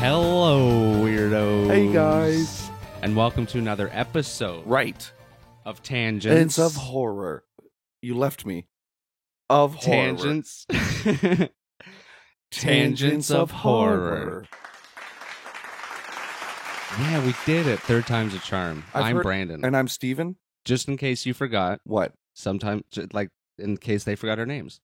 Hello, weirdos. Hey, guys. And welcome to another episode Right. of Tangents. It's of horror. You left me. Of horror. Tangents. Tangents of horror. Yeah, we did it. Third time's a charm. I'm Brandon. And I'm Steven. Just in case you forgot, What? sometimes, like, in case they forgot our names.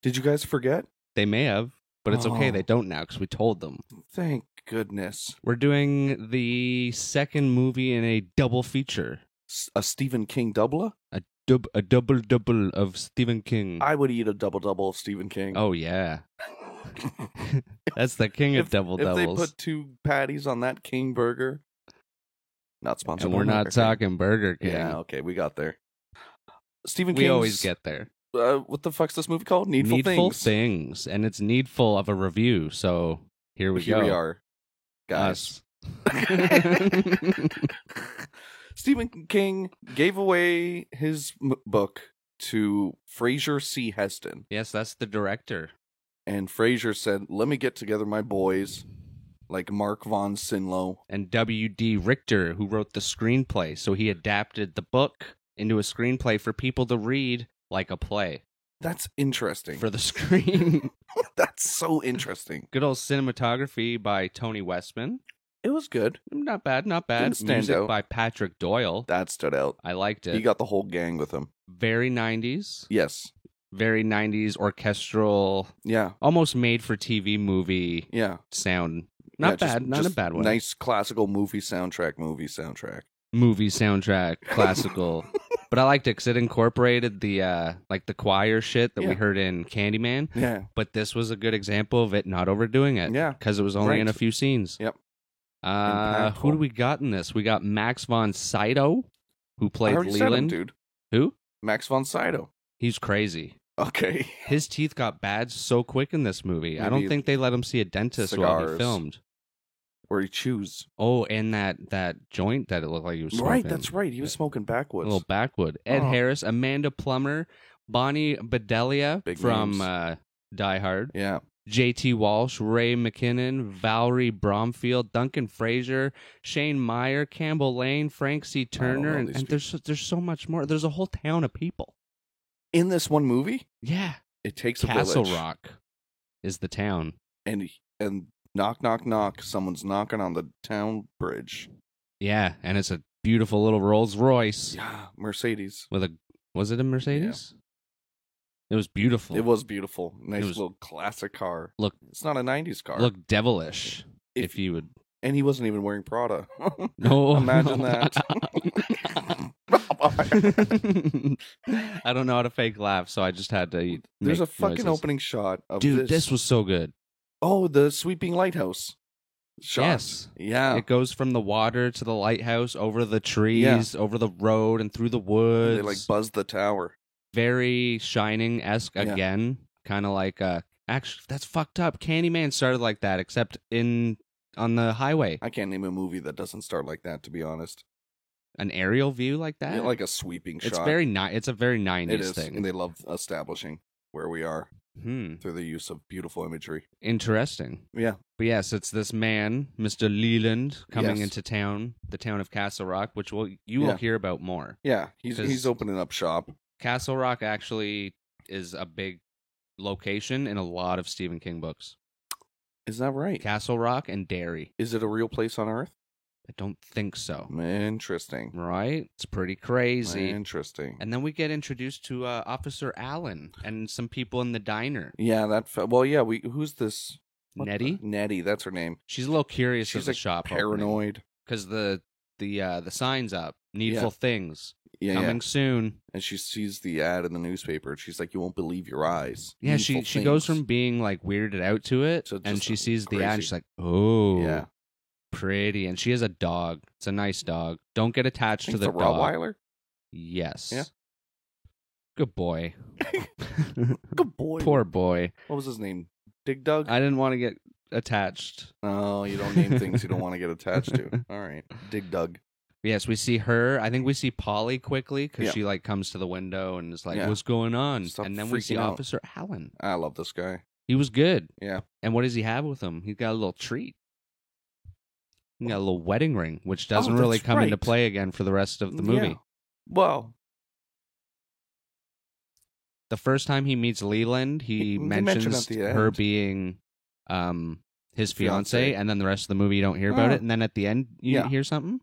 Did you guys forget? They may have, but it's okay. Oh. They don't now because we told them. Thank goodness. We're doing the second movie in a double feature. A Stephen King doubler? A double of Stephen King. I would eat a double of Stephen King. Oh, yeah. That's the king of double If doubles. they put 2 patties on that King burger. Not sponsored. And by we're not Burger King. talking Burger King. Yeah, okay, we got there. Stephen We King's, always get there. what the fuck's this movie called? Needful Things. And it's needful of a review. So here we go. Here we are, guys. Us. Stephen King gave away his book to Fraser C. Heston. Yes, that's the director. And Fraser said, let me get together my boys, like Mark von Sinlow. And W.D. Richter, who wrote the screenplay. So he adapted the book into a screenplay for people to read like a play That's interesting. for the screen. That's so interesting. Good old cinematography by Tony Westman. It was good. Not bad, not bad. Didn't stand Music out. by Patrick Doyle. That stood out. I liked it. He got the whole gang with him. Very 90s. Yes. Very 90s orchestral, Yeah. almost made for TV movie Yeah. sound. Not Yeah, bad, not a just bad one. Nice classical movie soundtrack. Movie soundtrack, classical. But I liked it because it incorporated the like the choir shit that we Yeah. heard in Candyman. Yeah. But this was a good example of it not overdoing it. Yeah. Because it was only in a Right. few scenes. Yep. Who Impactful. do we got in this? We got Max von Sydow, who I played already said him, Leland. dude. Who? Max von Sydow. He's crazy. Okay. His teeth got bad so quick in this movie. I don't Maybe think they let him see a dentist while he cigars. filmed. Where he chews. Oh, and that joint that it looked like he was smoking. Right, that's right. He was smoking A backwoods. little backwood. Ed Oh. Harris, Amanda Plummer, Bonnie Bedelia Big from names. Die Hard, Yeah. J.T. Walsh, Ray McKinnon, Valerie Bromfield, Duncan Fraser, Shane Meyer, Campbell Lane, Frank C. Turner, know and, these and there's so much more. There's a whole town of people. In this one movie, Yeah. it takes a Castle village. Rock is the town. And knock, knock, knock. Someone's knocking on the town bridge. Yeah, and it's a beautiful little Rolls Royce Yeah. Mercedes. with a. Was it a Mercedes? It was beautiful. It was beautiful. Nice was- little classic car. Look- It's not a 90s car. Look devilish. If- If you would. And he wasn't even wearing Prada. No. Imagine that. I don't know how to fake laugh, so I just had to. There's a make fucking noises. opening shot of Dude, this was so good. Oh, the sweeping lighthouse shot. Yes. Yeah. It goes from the water to the lighthouse, over the trees, over the road, and through the woods. They like buzz the tower. Very Shining-esque Yeah. again. Kind of like, actually, that's fucked up. Candyman started like that, except on the highway. I can't name a movie that doesn't start like that, to be honest. An aerial view like that? Yeah, like a sweeping it's shot. it's a very 90s It is, thing. and they love establishing where we are Hmm. through the use of beautiful imagery. Interesting. Yeah. But yes, it's this man, Mr. Leland, coming Yes. into town, the town of Castle Rock, which you will Yeah. hear about more. Yeah, he's 'Cause- opening up shop. Castle Rock actually is a big location in a lot of Stephen King books. Is that right? Castle Rock and Derry. Is it a real place on Earth? I don't think so. Interesting. Right? It's pretty crazy. Interesting. And then we get introduced to Officer Allen and some people in the diner. Yeah, well, yeah. Who's this? What Nettie? the- Nettie, that's her name. She's a little curious She's of the like shop paranoid. because the sign's up. Needful things Yeah, coming soon. and she sees the ad in the newspaper, and she's like, "You won't believe your eyes." Yeah, Needful she goes things. from being like weirded out to it, So and just she sees the ad, crazy. and she's like, "Oh, Yeah. pretty." And she has a dog. It's a nice dog. Don't get attached I to think the it's a dog. Rottweiler. Yes. Yeah. Good boy. Good boy. Poor boy. What was his name? Dig Dug. I didn't want to get attached. Oh, you don't name things you don't want to get attached to. All right, Dig Dug. Yes, we see her. I think we see Polly quickly because Yeah. she like comes to the window and is like, Yeah. "What's going on?" Stop and then we see freaking out. Officer Allen. I love this guy. He was good. Yeah. And what does he have with him? He's got a little treat. He got a little wedding ring, which doesn't really that's come into right. play again for the rest of the movie. Yeah. Well, The first time he meets Leland, he They mention mentions at the her end. being his Fiancé. fiance, and then the rest of the movie you don't hear about Oh. it, and then at the end you Yeah. hear something.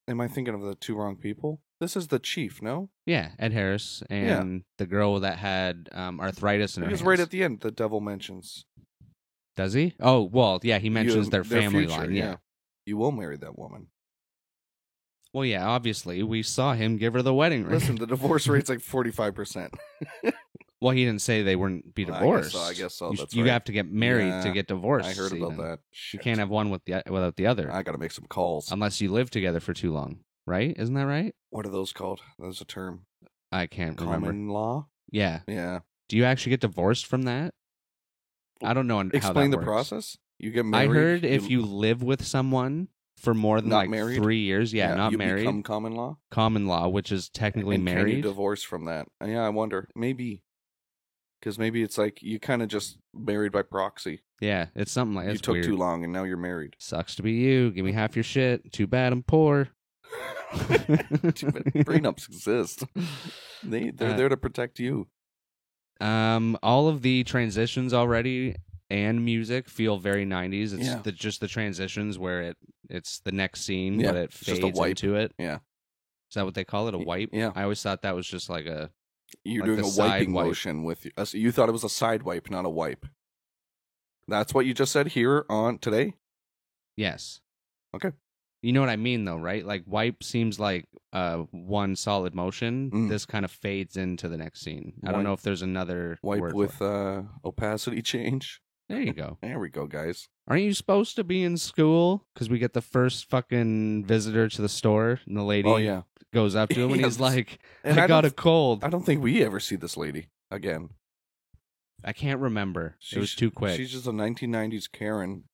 am I thinking of the two wrong people? This is the chief, no? Yeah, Ed Harris and the girl that had arthritis in her Because hands. right at the end, the devil mentions. Does he? Oh, well, yeah, he mentions their family future, line. Yeah. You will marry that woman. Well, yeah, obviously we saw him give her the wedding ring. Listen, the divorce rate's like 45%. Well, he didn't say they wouldn't be Well, divorced. I guess so. You, That's you right. have to get married to Yeah, get divorced. I heard about Steven. that. You Shit. can't have one without the other, I got to make some calls. unless you live together for too long, right? Isn't that right? What are those called? There's a term. I can't remember. Common law? Yeah. Yeah. Do you actually get divorced from that? I don't know how Explain that the works. process? You get I married. heard if you live with someone for more than Not like married? 3 years, not you married, become common law? common law, which is technically And can you married. divorce from that? Yeah, I wonder. Maybe. Because maybe it's like you kind of just married by proxy. Yeah, it's something like You it's took weird. too long and now you're married. Sucks to be you. Give me half your shit. Too bad I'm poor. Prenups exist. They're there to protect you. All of the transitions already and music feel very 90s. It's Yeah. just the transitions where it's the next scene, Yeah, but it it's just a fades wipe. into it. Yeah. Is that what they call it? A wipe? Yeah. I always thought that was just like a You're like doing the a side wiping wipe. motion with you. You thought it was a side wipe, not a wipe. That's what you just said here on today? yes. Okay. You know what I mean, though, right? Like wipe seems like one solid motion. Mm. This kind of fades into the next scene. I don't Wipe- know if there's another Wipe word with for it. opacity change. There you go. There we go, guys. Aren't you supposed to be in school? Because we get the first fucking visitor to the store, and the lady Oh, yeah. goes up to him, and Yes. he's like, And I got don't- a cold. I don't think we ever see this lady again. I can't remember. It was too quick. She's just a 1990s Karen,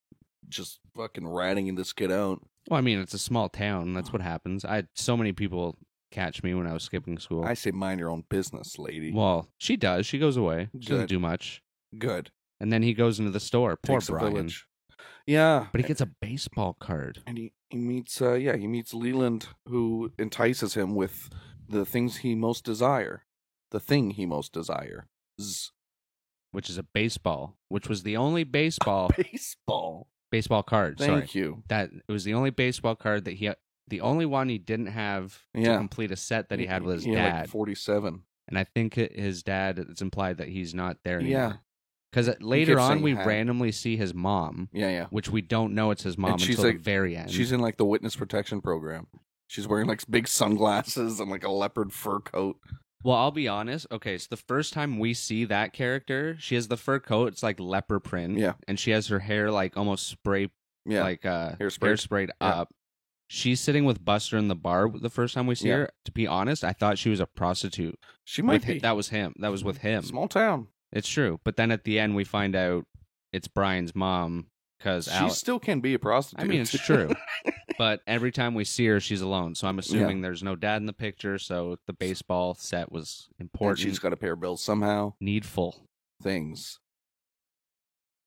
just fucking ratting this kid out. Well, I mean, it's a small town. That's what happens. I had so many people catch me when I was skipping school. I say mind your own business, lady. Well, she does. She goes away. She doesn't Good. do much. Good. And then he goes into the store. Poor Takes a Brian. village. Yeah. But he gets a baseball card. And he meets he meets Leland, who entices him with the things he most desire. The thing he most desires. Which is a baseball, which was the only baseball card. Thank sorry. you. That it was the only baseball card that the only one he didn't have to Yeah. complete a set that he had with his He had, dad. like 47. And I think his dad, it's implied that he's not there Yeah. anymore. Because later kept on, saying we had. randomly see his mom, Yeah. which we don't know it's his mom And she's until like- the very end. She's in like the witness protection program. She's wearing like big sunglasses and like a leopard fur coat. Well, I'll be honest. Okay, so the first time we see that character, she has the fur coat. It's like leopard print. Yeah. And she has her hair like almost spray, Yeah. like Hairsprayed. hairsprayed Yeah. up. She's sitting with Buster in the bar the first time we see Yeah. her. To be honest, I thought she was a prostitute. She might With be. that was him. That was with him. Small town. It's true. But then at the end, we find out it's Brian's mom because She still can be a prostitute. I mean, it's true. But every time we see her, she's alone. So I'm assuming there's no dad in the picture. So the baseball set was And important, she's got to pay her bills somehow. needful. Things.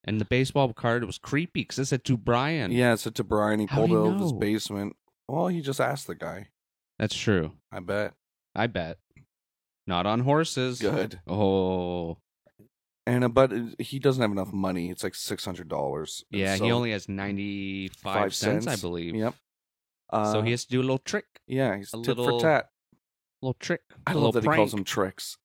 And the baseball card was creepy because it said to Brian. Yeah, it's to Brian. He How'd pulled he it out of his know? basement. Well, he just asked the guy. That's true. I bet. I bet. Not on horses. Good. Oh. And but he doesn't have enough money. It's like $600. And Yeah, so- he only has 95 cents, I believe. Yep. So he has to do a little trick. Yeah, he's a tit little for tat. little trick. I a love little that prank, he calls them tricks.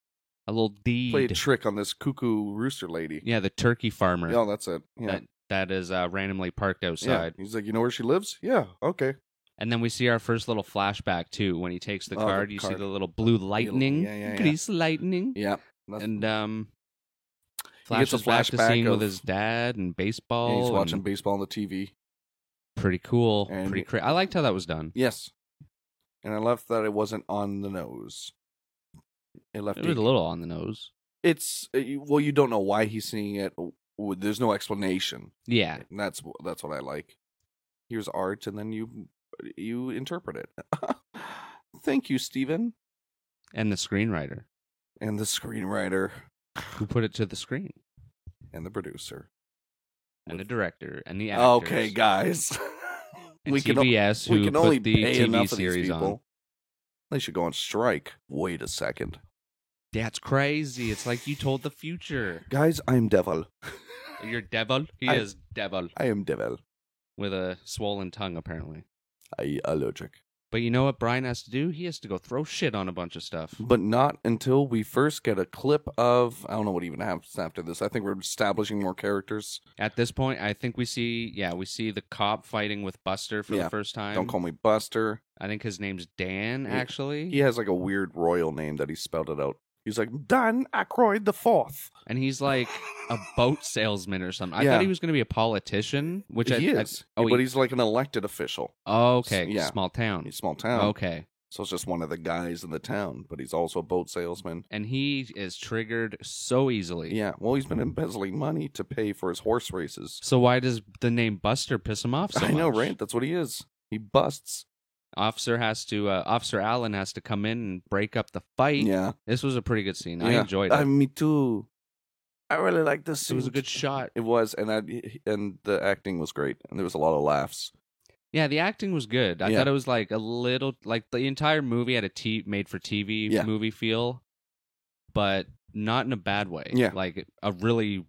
a little deed. Play a trick on this cuckoo rooster lady. Yeah, the turkey farmer. Yeah, that's it. Yeah. That is randomly parked Yeah. outside. He's like, you know where she lives? Yeah. Okay. And then we see our first little flashback too. When he takes the Oh, the card, you see card. the little blue lightning, yeah. grease lightning, Yeah. That's, and He gets a flashes back to flashback scene of- with his dad and baseball. yeah, he's watching and baseball on the TV. pretty cool, and- pretty. I liked how that was done. Yes. And I left that it wasn't on the nose. It left It was a little on the nose. It's well, you don't know why he's seeing it. There's no explanation. Yeah, And that's what I like. Here's art, and then you interpret it. Thank you, Steven. and the screenwriter And the screenwriter who put it to the screen, and the producer. and the director, and the actors. Okay, guys. And we can TBS, we who can put only the pay TV enough of these series people. on. They should go on strike. Wait a second. That's crazy. It's like you told the future. Guys, I'm devil. You're devil? He I- is devil. I am devil. With a swollen tongue, apparently. I allergic. But you know what Brian has to do? He has to go throw shit on a bunch of stuff. But not until we first get a clip of... I don't know what even happens after this. I think we're establishing more characters. At this point, I think we see the cop fighting with Buster for Yeah. the first time. Don't call me Buster. I think his name's Dan, actually. He has like a weird royal name that he spelled it out. He's like, Dan Aykroyd the Fourth. And he's like a boat salesman or something. I Yeah. thought he was going to be a politician, which He is. But he's like an elected official. okay, Yeah. small town. He's small town. Okay. So it's just one of the guys in the town, but he's also a boat salesman. And he is triggered so easily. Yeah, well, he's been embezzling money to pay for his horse races. So why does the name Buster piss him off so much? I know, right? That's what he is. He busts. Officer Allen has to come in and break up the fight. Yeah. This was a pretty good scene. I Yeah. enjoyed it. Me too. I really like this It scene. was a good shot. It was, and the acting was great, and there was a lot of laughs. Yeah, the acting was good. I Yeah. thought it was like a little like the entire movie had a made for TV Yeah. movie feel, but not in a bad way. Yeah. Like a really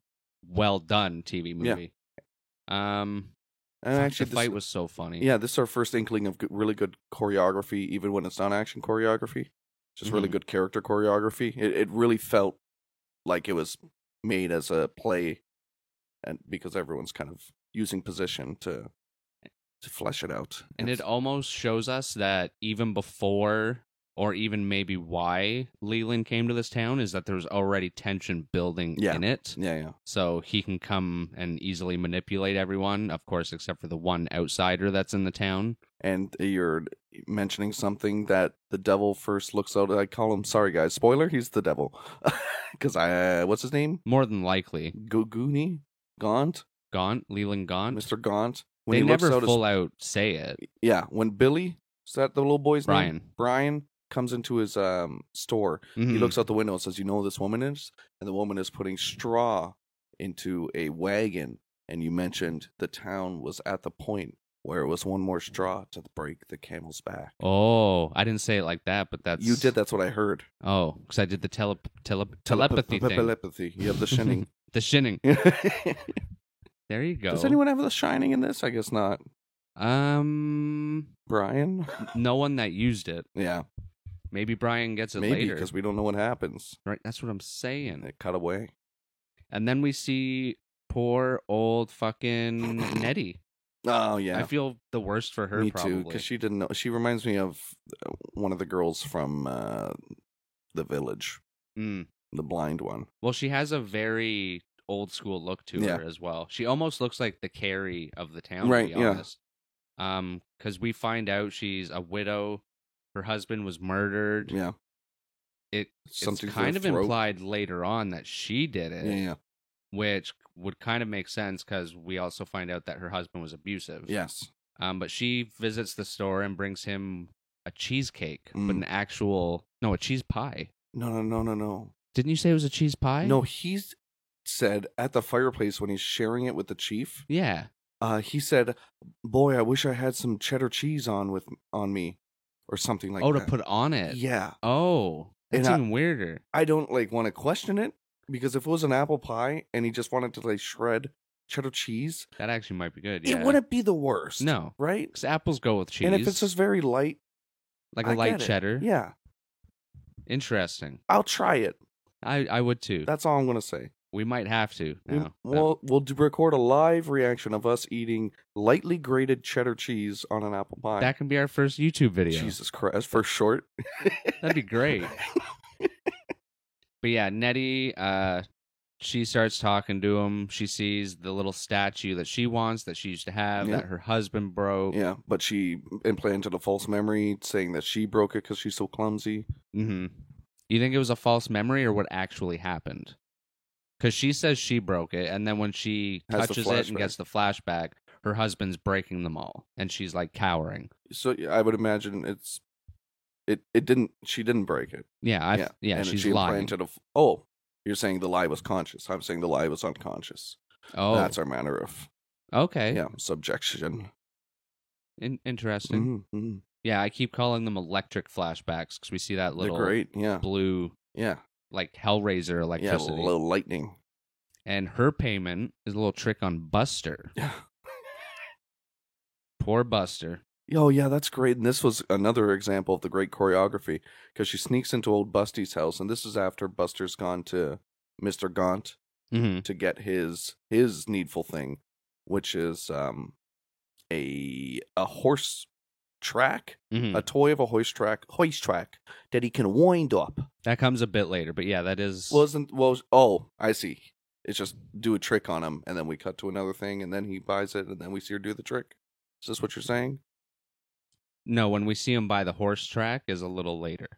well done TV movie. And actually, the fight was so funny. Yeah, this is our first inkling of really good choreography, even when it's not action choreography. Just really Mhm. good character choreography. It really felt like it was made as a play, and because everyone's kind of using position to flesh it out. And it almost shows us that even before, or even maybe why Leland came to this town, is that there's already tension building Yeah. in it. Yeah. So he can come and easily manipulate everyone, of course, except for the one outsider that's in the town. And you're mentioning something that the devil first looks out. I call him, sorry guys, spoiler, he's the devil. Because what's his name? More than likely. Gooni? Gaunt? Leland Gaunt. Mr. Gaunt? They he looks never out full out say it. Yeah, when Billy, is that the little boy's Brian. name? Brian comes into his store. He Mhm. looks out the window and says, "You know who this woman is?" And the woman is putting straw into a wagon. And you mentioned the town was at the point where it was one more straw to break the camel's back. Oh, I didn't say it like that, but that's... You did. That's what I heard. Oh, because I did the telepathy thing. Telepathy. You have the shinning. The shinning. There you go. Does anyone have the shining in this? I guess not. Um, Brian? no one that used it. Yeah, Maybe Brian gets it maybe later. because we don't know what happens. Right, that's what I'm saying. It cut away. And then we see poor old fucking Nettie. Oh yeah, I feel the worst for her. me probably. too. Because she didn't know. She reminds me of one of the girls from the village, Mm. the blind one. Well, she has a very old school look to Yeah. her as well. She almost looks like the Carrie of the town, Right, to be yeah. honest. Because we find out she's a widow. Her husband was murdered. Yeah, It's something kind to of the throat. implied later on that she did it, Yeah. which would kind of make sense because we also find out that her husband was abusive. Yes. But she visits the store and brings him a cheesecake, but Mm. a cheese pie. No. Didn't you say it was a cheese pie? No, he's said at the fireplace when he's sharing it with the chief. Yeah. He said, "Boy, I wish I had some cheddar cheese on me, or something like to that." put on it. Yeah, Oh, that's And even weirder. I don't want to question it because if it was an apple pie and he just wanted to shred cheddar cheese, That actually might be good. Yeah. it wouldn't be the worst. No, right? because apples go with cheese. And if it's just very light, like I a light get it. cheddar. Yeah, Interesting. I'll try it. I would too. That's all I'm gonna say. We might have to now. We'll record a live reaction of us eating lightly grated cheddar cheese on an apple pie. That can be our first YouTube video. Jesus Christ, for short. That'd be great. But yeah, Nettie, she starts talking to him. She sees the little statue that she wants, that she used to have, Yeah. that her husband broke. Yeah, but she implanted a false memory saying that she broke it because she's so clumsy. Mm-hmm. You think it was a false memory or what actually happened? Because she says she broke it, and then when she Has the touches it and flashback. gets the flashback, her husband's breaking them all, and she's like cowering. So yeah, I would imagine it didn't. She didn't break it. Yeah, And she's she lying. implanted oh, you're saying the lie was conscious. I'm saying the lie was unconscious. Oh, That's our manner of okay. subjection. Interesting. Mm-hmm. Yeah, I keep calling them electric flashbacks because we see that They're little great. Yeah. blue, Yeah. like Hellraiser Yeah. A electricity. little lightning. And her payment is a little trick on Buster. Yeah. Poor Buster. Oh, yeah, that's great. And this was another example of the great choreography because she sneaks into old Busty's house. And this is after Buster's gone to Mr. Gaunt Mm-hmm. to get his needful thing, which is a horse track, Mm-hmm. a toy of a hoist track that he can wind up. That comes a bit later, but yeah, that is. Oh, I see. It's just do a trick on him, and then we cut to another thing, and then he buys it, and then we see her do the trick. Is this what you're saying? No, when we see him buy the horse track is a little later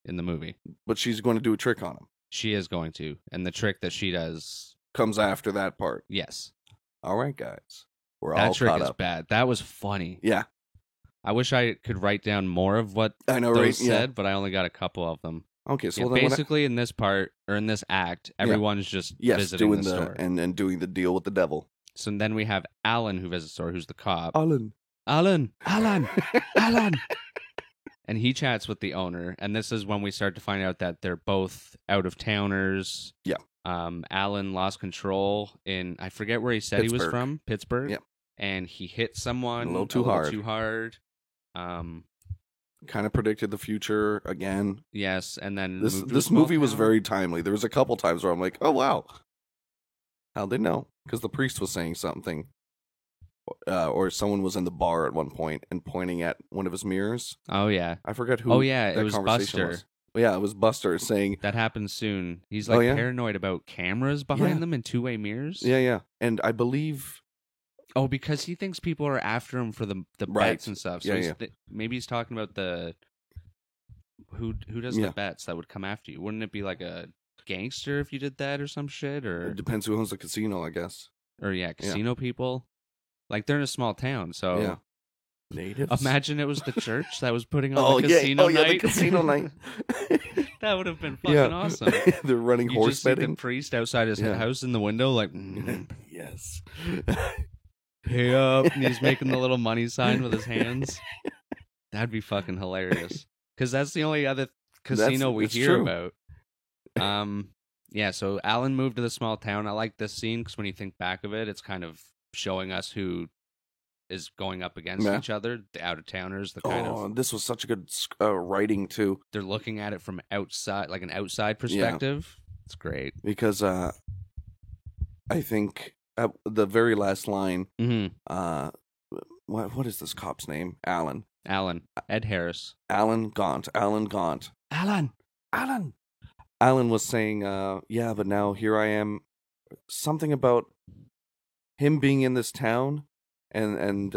in the movie. But she's going to do a trick on him. She is going to. And the trick that she does. Comes after that part. Yes. All right, guys. We're That all trick caught is up. bad. That was funny. Yeah. I wish I could write down more of what I know, those right? said, but I only got a couple of them. Okay, so Yeah, then basically, in this part, or in this act, everyone's just visiting doing the store. and doing the deal with the devil. So then we have Alan who visits the store, who's the cop. Alan. Alan! And he chats with the owner, and this is when we start to find out that they're both out-of-towners. Yeah. Alan lost control in, I forget where he said he was Pittsburgh. from, Pittsburgh. Yeah. And he hit someone A little too hard. Kind of predicted the future again. Yes, and then This moved to a this small movie was town. very timely. There was a couple times where I'm like, oh wow, how'd they know? Because the priest was saying something, or someone was in the bar at one point and pointing at one of his mirrors. Oh yeah. I forget who. Oh yeah, that it was conversation Buster. was. Yeah, it was Buster saying, That happens soon. He's Oh, like yeah? paranoid about cameras behind Yeah. them and two-way mirrors. yeah, and I believe Oh, because he thinks people are after him for the Right. bets and stuff. So Yeah, he's yeah. maybe he's talking about the who does Yeah. the bets that would come after you. Wouldn't it be like a gangster if you did that or some shit it depends who owns the casino, I guess. casino people? Like they're in a small town, so Yeah. Natives. imagine it was the church that was putting on the yeah, casino night. the casino night. That would have been fucking Yeah. awesome. They're running You horse just see the betting. priest outside his Yeah. house in the window, like Yes. pay up, and he's making the little money sign with his hands. That'd be fucking hilarious. Because that's the only other casino we it's hear true. about. Yeah. So Alan moved to the small town. I like this scene because when you think back of it, it's kind of showing us who is going up against Yeah. each other, the out of towners. The kind of This was such a good writing too, they're looking at it from outside, like an outside perspective. It's great. because I think at the very last line, Mm-hmm. what is this cop's name? Alan Ed Harris. Alan Gaunt. Alan. Alan was saying, yeah, but now here I am. Something about him being in this town, and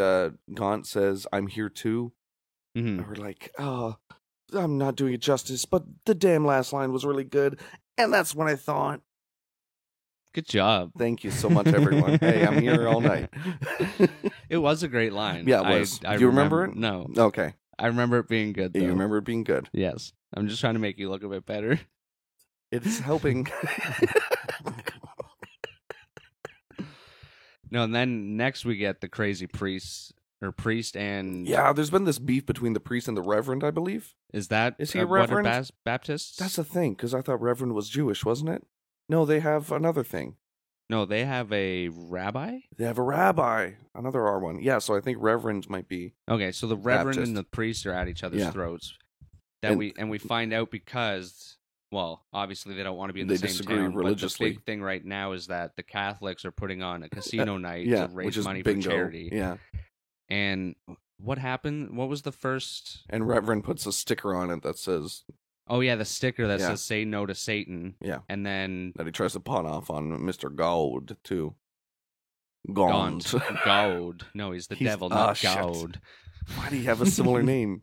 Gaunt says, "I'm here too." Mm-hmm. And we're like, oh, I'm not doing it justice, but the damn last line was really good, and that's what I thought. Good job. Thank you so much, everyone. Hey, I'm here all night. It was a great line. Yeah, it was. I Do you remember it? No. Okay, I remember it being good, though. you remember it being good. Yes. I'm just trying to make you look a bit better. It's helping. No, and then next we get the crazy priest and... Yeah, there's been this beef between the priest and the reverend, I believe. Is that... Is he a what are reverend? Baptists? That's the thing, because I thought reverend was Jewish, wasn't it? No, they have another thing. No, they have a rabbi? They have a rabbi, another R one. Yeah, so I think reverend might be. Okay, so the reverend Baptist. and the priest are at each other's Yeah. throats. That And- we find out because... Well, obviously they don't want to be in the They same disagree town, religiously. but the big thing right now is that the Catholics are putting on a casino night Yeah, to raise which is money bingo. for charity. Yeah, And what happened? What was the first? and reverend puts a sticker on it that says Oh yeah, the sticker that Yeah. says "Say no to Satan." Yeah. And then that he tries to pawn off on Mr. Gold too. Gaunt. Gaunt. Gaud. No, he's the He's- devil, ah, not shit. Gaud. Why do you have a similar name?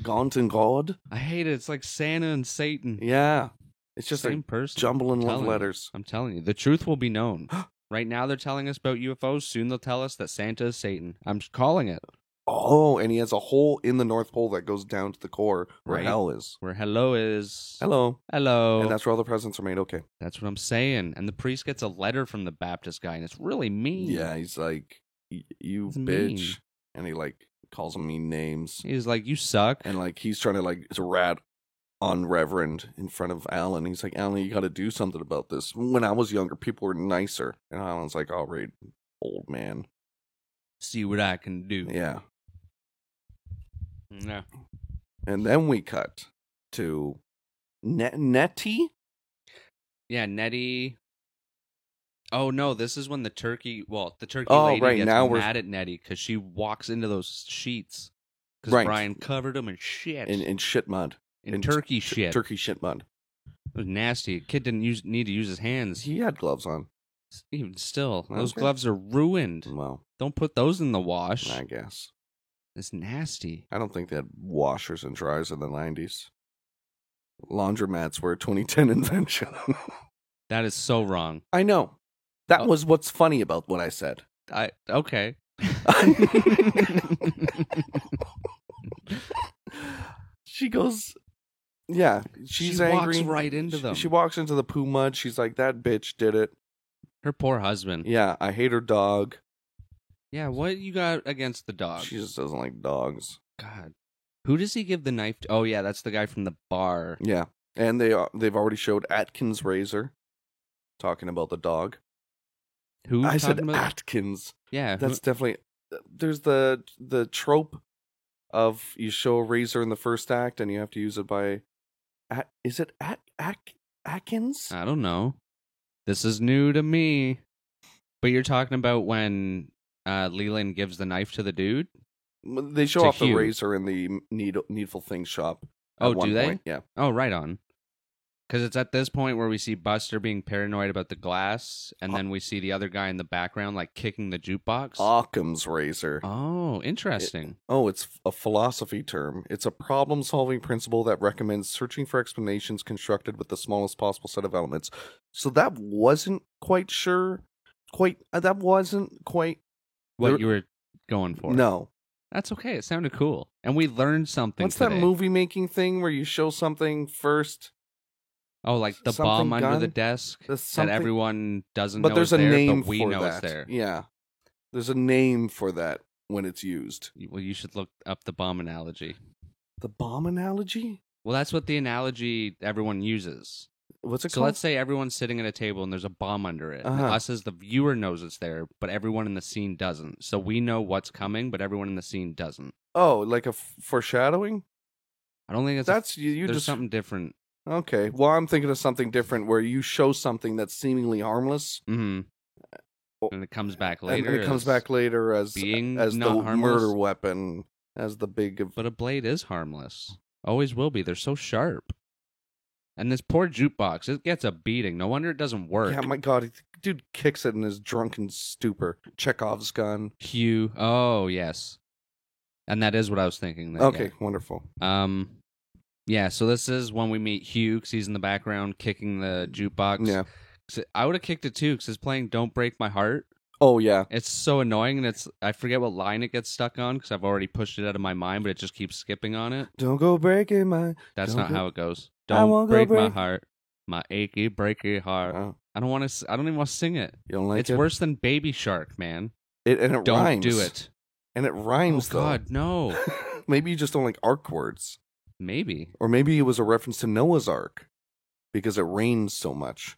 Gaunt and God? I hate it. It's like Santa and Satan. Yeah, it's just Same a person. jumble in love Telling you. letters. I'm telling you, the truth will be known. Right now, they're telling us about UFOs. Soon they'll tell us that Santa is Satan. I'm calling it. Oh, and he has a hole in the North Pole that goes down to the core where Right. hell is. Where hello is. Hello. Hello. And that's where all the presents are made. Okay. That's what I'm saying. And the priest gets a letter from the Baptist guy, and it's really mean. Yeah, he's like, you It's bitch. mean. And he like calls him mean names. He's like, you suck. And like he's trying to like rat on Reverend in front of Alan. He's like, Alan, you got to do something about this. When I was younger, people were nicer. And Alan's like, all right, old man. See what I can do. Yeah. Yeah. And then we cut to Nettie. Yeah, Nettie. Oh no, this is when the turkey lady right, gets now we're mad at Nettie because she walks into those sheets because Right. Brian covered them in shit. in shit mud. In turkey shit. Turkey shit mud. It was nasty. Kid didn't need to use his hands. He had gloves on. Even still, those Okay. gloves are ruined. Well, Don't put those in the wash. I guess. It's nasty. I don't think they had washers and dryers in the 90s. Laundromats were a 2010 invention. That is so wrong. I know. That Oh. was what's funny about what I said. Okay. She goes, yeah, she's angry. Walks right into them. She walks into the poo mud. She's like, that bitch did it. Her poor husband. Yeah, I hate her dog. Yeah, what you got against the dog? She just doesn't like dogs. God. Who does he give the knife to? Oh, yeah, that's the guy from the bar. Yeah, and they've already showed Atkins Razor talking about the dog. Who? I said talking about? Atkins. Yeah. That's definitely. There's the trope of you show a razor in the first act and you have to use it by. Is it Atkins? I don't know. This is new to me. But you're talking about when Leland gives the knife to the dude? They show To off the Hugh. razor in the Needful Things shop. at Oh, one do they? point. Yeah. Oh, right on. Because it's at this point where we see Buster being paranoid about the glass, and then we see the other guy in the background, like, kicking the jukebox. Occam's razor. Oh, interesting. It's a philosophy term. It's a problem-solving principle that recommends searching for explanations constructed with the smallest possible set of elements. So that wasn't quite what What you were going for. No. That's okay. It sounded cool. And we learned something What's today. that movie-making thing where you show something first? Oh, like the Something bomb under the gun? desk There's that something- everyone doesn't But know there's is a there, name but we for know that. it's there. Yeah. There's a name for that when it's used. Well, you should look up the bomb analogy. The bomb analogy? Well, that's what the analogy everyone uses. What's it So called? let's say everyone's sitting at a table and there's a bomb under it. Uh-huh. Us as the viewer knows it's there, but everyone in the scene doesn't. So we know what's coming, but everyone in the scene doesn't. Oh, like a foreshadowing? I don't think it's That's you there's just something different. Okay. Well, I'm thinking of something different where you show something that's seemingly harmless. Mm-hmm. Oh, And it comes back later. And it comes as back later as being the not harmless. murder weapon, as the big. But a blade is harmless. Always will be. They're so sharp. And this poor jukebox, it gets a beating. No wonder it doesn't work. Yeah, my God, dude kicks it in his drunken stupor. Chekhov's gun. Hugh. Oh, yes. And that is what I was thinking. There, Okay, wonderful. Yeah. Yeah, so this is when we meet Hugh, because he's in the background kicking the jukebox. Yeah. 'Cause I would have kicked it too, because it's playing Don't Break My Heart. Oh yeah. It's so annoying, and I forget what line it gets stuck on, because I've already pushed it out of my mind, but it just keeps skipping on it. Don't go breaking my. That's Don't not go- how it goes. I Don't won't go break my break- heart, my achy, breaky heart. Oh, I don't want to. I don't even want to sing it. you don't like It's it? worse than Baby Shark, man. And it Don't rhymes. do it. And it rhymes Oh God, no. though. Maybe you just don't like arc words, Maybe or maybe it was a reference to Noah's Ark because it rains so much.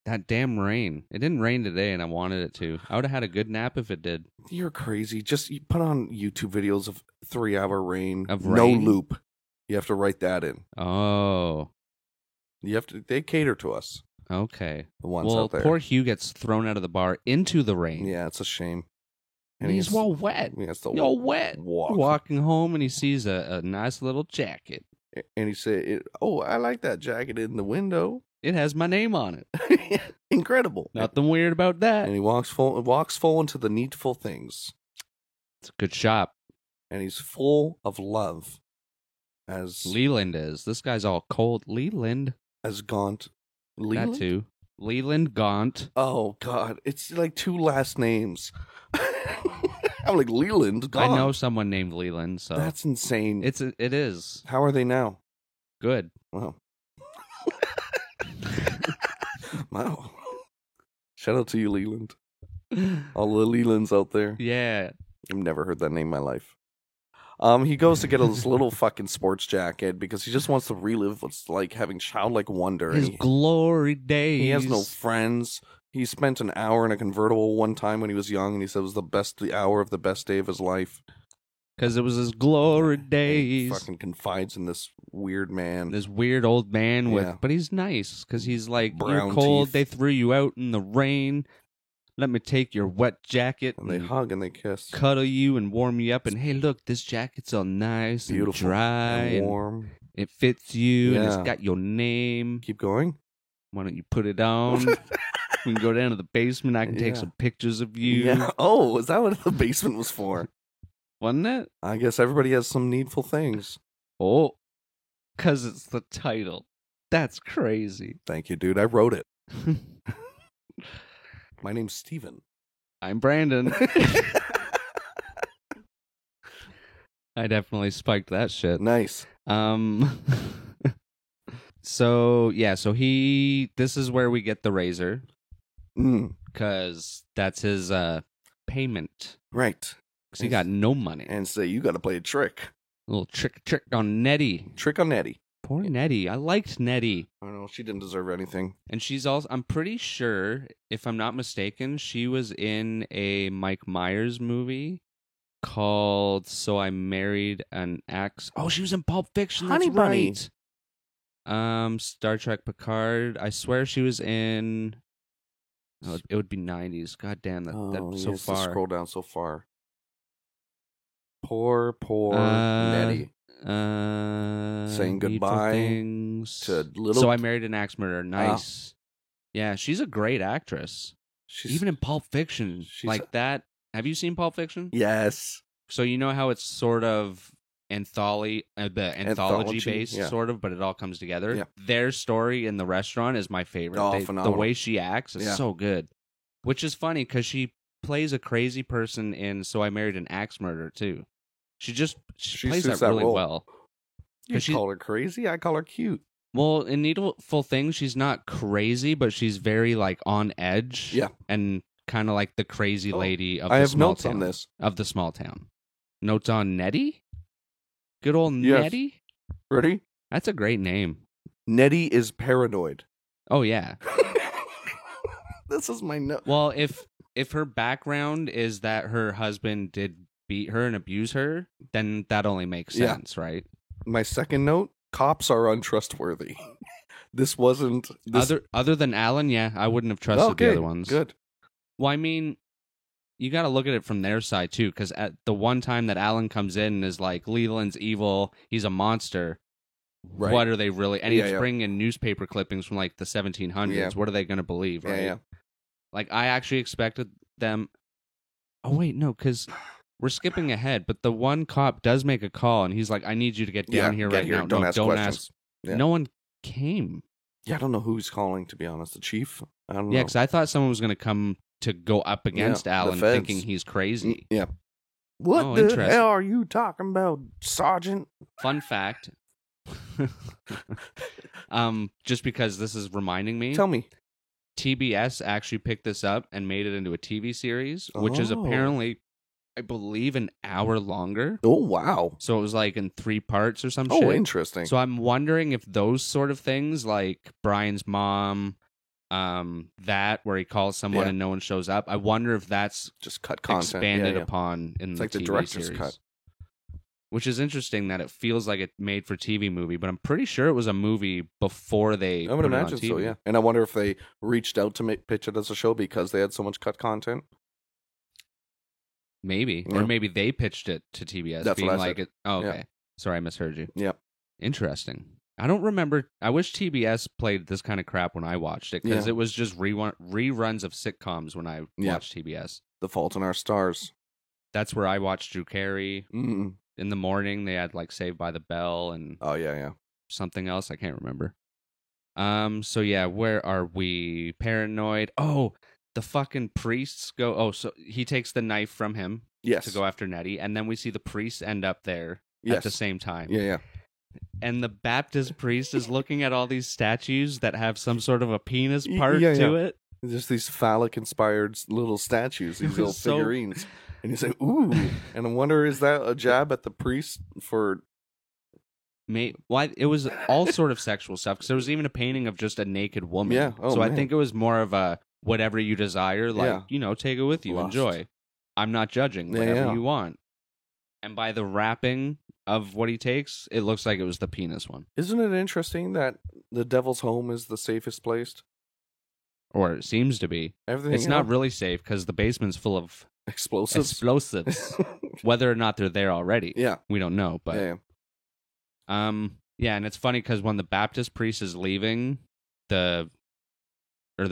that damn rain. It didn't rain today, and I wanted it to. I would have had a good nap if it did. You're crazy. Just you put on YouTube videos of 3-hour rain. Of No rain? loop. You have to write that in. Oh, You have to. They cater to us, okay. the ones Well, out there. poor Hugh gets thrown out of the bar into the rain. Yeah, it's a shame. And he's all wet. He has to All wet. walk. Walking home, and he sees a nice little jacket. And he said, "Oh, I like that jacket in the window. It has my name on it. Incredible." Nothing weird about that. And he walks full into the needful things, It's a good shop. and he's full of love, as Leland is. This guy's all cold. Leland. Gaunt. Leland? That too. Leland Gaunt. Oh God, it's like two last names. I'm like Leland Gaunt. I know someone named Leland, so That's insane. it is How are they now? good. Wow. Wow. Shout out to you, Leland. All the Lelands out there. Yeah. I've never heard that name in my life. He goes to get his little fucking sports jacket because he just wants to relive what's like having childlike wonder. His And glory days. he has no friends. He spent an hour in a convertible one time when he was young, and he said it was the hour of the best day of his life. Because it was his glory And he days. fucking confides in this weird man. This weird old man with, Yeah. but he's nice because he's like, Brown you're cold. teeth. They threw you out in the rain. Let me take your wet jacket And they hug and they kiss. cuddle you and warm you up. And hey, look, this jacket's all nice Beautiful and dry and and warm. it fits you and it's Yeah. got your name. Keep going. Why don't you put it on? We can go down to the basement. I can take Yeah. some pictures of you. Yeah. Oh, is that what the basement was for? Wasn't it? I guess everybody has some needful things. Oh, because it's the title. That's crazy. Thank you, dude. I wrote it. My name's Steven. I'm Brandon. I definitely spiked that shit. Nice. So this is where we get the razor Mm, because that's his payment because right. he got no money. And say, you got to play a trick. A little trick on Nettie. Trick on Nettie. Poor Nettie. I liked Nettie. I don't know. She didn't deserve anything. And she's also, I'm pretty sure, if I'm not mistaken, she was in a Mike Myers movie called So I Married an Axe. Oh, she was in Pulp Fiction. That's Honey Bunny. right. Star Trek Picard. I swear she was in. Oh, it would be 90s. God damn, that's so yes, far. Scroll down so far. Poor Saying Nettie. goodbye to little. So I Married an Axe Murderer. Nice. Yeah, she's a great actress. She's, Even in Pulp Fiction, she's- like that. Have you seen Pulp Fiction? yes. So you know how it's sort of anthology based, yeah. sort of, but it all comes together. Yeah. Their story in the restaurant is my favorite. Oh, The phenomenal. way she acts is Yeah. so good, which is funny because she plays a crazy person in So I Married an Axe Murderer too. She plays suits that that really role. well. You 'Cause she- call her crazy? I call her cute. Well, in Needful Things, she's not crazy, but she's very like on edge. Yeah. and kind of like the crazy lady of I the have small notes town. on this. Of the small town. Notes on Nettie? Good old Yes. Nettie? Ready? That's a great name. Nettie is paranoid. Oh yeah. This is my note. Well, if her background is that her husband did beat her and abuse her, then that only makes Yeah. sense, right? My second note: cops are untrustworthy. This wasn't this... Other than Alan, yeah, I wouldn't have trusted okay, the other ones. Good. Well, I mean, you got to look at it from their side too, because at the one time that Alan comes in and is like, Leland's evil, he's a monster. Right. What are they really? And Yeah, he's yeah. bringing in newspaper clippings from like the 1700s. Yeah. What are they going to believe? Right? Yeah. Like I actually expected them. Oh wait, no, because we're skipping ahead. But the one cop does make a call, and he's like, "I need you to get down here get right now. Don't No, ask don't questions. ask." Yeah. No one came. Yeah, I don't know who he's calling, to be honest. The chief? I don't know. Yeah, because I thought someone was going to come to go up against the Alan, feds. thinking he's crazy. Yeah. What Oh, the interesting. hell are you talking about, Sergeant? Fun fact. Just because this is reminding me, Tell me. TBS actually picked this up and made it into a TV series, which is Oh. apparently, I believe, an hour longer. Oh, wow. So it was like in 3 parts or some Oh, shit. interesting. So I'm wondering if those sort of things, like Brian's mom, that where he calls someone Yeah. and no one shows up, I wonder if that's Just cut content. expanded yeah. upon in It's the like the TV director's series. cut. Which is interesting that it feels like it made for TV movie, but I'm pretty sure it was a movie before they I would put it on imagine TV. so, yeah. And I wonder if they reached out to pitch it as a show because they had so much cut content. Maybe. Yeah. Or maybe they pitched it to TBS That's being what I like said. it. Oh, Yeah. okay. Sorry, I misheard you. Yep. Interesting. I don't remember. I wish TBS played this kind of crap when I watched it because Yeah. it was just reruns of sitcoms when I Yeah. watched TBS. The Fault in Our Stars. That's where I watched Drew Carey. Mm. In the morning, they had like Saved by the Bell and Oh, yeah. something else. I can't remember. So yeah, where are we? Paranoid. Oh, the fucking priests go. Oh, so he takes the knife from him Yes. to go after Nettie, and then we see the priests end up there Yes. at the same time. Yeah. And the Baptist priest is looking at all these statues that have some sort of a penis Y- part yeah, to yeah. it. Just these phallic-inspired little statues, these was little so- figurines. And you say, ooh. And I wonder, is that a jab at the priest for... Why it was all sort of sexual stuff, because there was even a painting of just a naked woman. Yeah. Oh, so man. I think it was more of a whatever you desire, like, take it with you, Lust. enjoy. I'm not judging, whatever you want. And by the wrapping of what he takes, it looks like it was the penis one. Isn't it interesting that the devil's home is the safest place? Or it seems to be. Everything It's not really safe because the basement's full of explosives. Whether or not they're there already, Yeah. we don't know. But Yeah. and it's funny because when the Baptist priest is leaving, the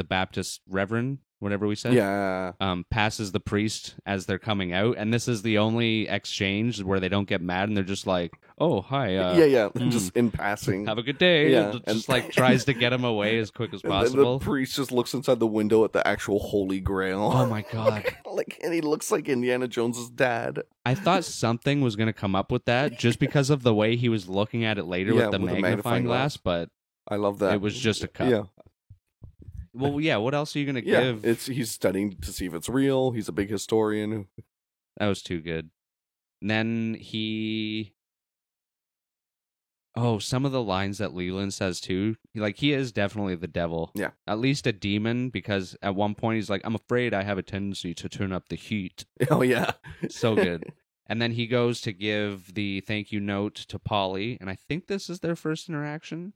Baptist reverend, whatever we said, passes the priest as they're coming out, and this is the only exchange where they don't get mad and they're just like, "Oh, hi, just in passing. Have a good day." Yeah, just like tries to get him away as quick as possible. And the priest just looks inside the window at the actual Holy Grail. Oh my god! And he looks like Indiana Jones's dad. I thought something was going to come up with that just because of the way he was looking at it later with the magnifying glass, but I love that. It was just a cut. Yeah. Well, yeah, what else are you going to give? He's studying to see if it's real. He's a big historian. That was too good. And then some of the lines that Leland says too, he is definitely the devil. Yeah. At least a demon, because at one point he's like, I'm afraid I have a tendency to turn up the heat. Oh, yeah. So good. And then he goes to give the thank you note to Polly, and I think this is their first interaction.